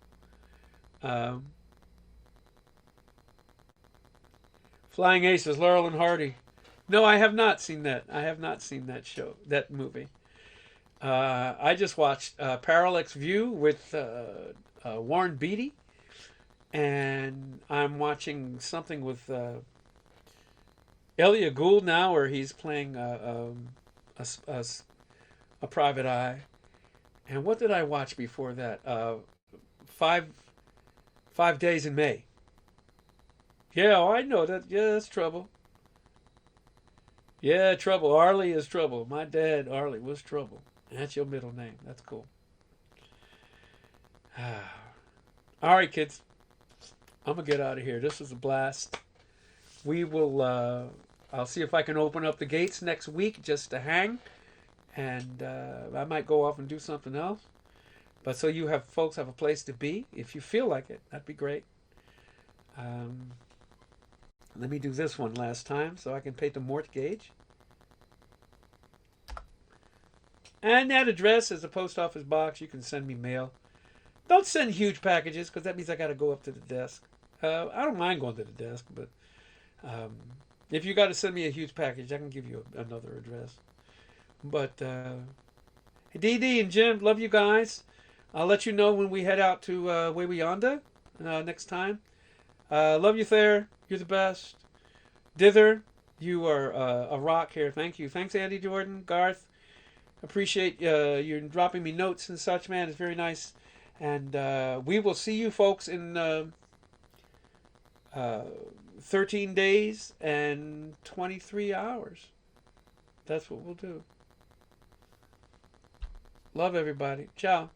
Um, Flying Aces, Laurel and Hardy. No, I have not seen that. I have not seen that show, that movie. I just watched Parallax View with Warren Beatty, and I'm watching something with Elia Gould now, where he's playing a, a, a private eye. And what did I watch before that? Five 5 days in May. Yeah, oh, I know that. Yeah, that's trouble. Yeah, trouble. Arlie is trouble. My dad, Arlie, was trouble. That's your middle name. That's cool. All right, kids. I'm gonna get out of here. This was a blast. We will. I'll see if I can open up the gates next week just to hang, and I might go off and do something else. But so you have folks have a place to be if you feel like it. That'd be great. Um, Let me do this one last time so I can pay the mortgage. And that address is a post office box. You can send me mail. Don't send huge packages because that means I got to go up to the desk. I don't mind going to the desk, but um, if you got to send me a huge package, I can give you another address. But Dee Dee and Jim, love you guys. I'll let you know when we head out to Way Yonder next time. Love you, Thayer. You're the best. Dither, you are a rock here. Thank you. Thanks, Andy Jordan, Garth. Appreciate you dropping me notes and such, man. It's very nice. And we will see you folks in 13 days and 23 hours. That's what we'll do. Love everybody. Ciao.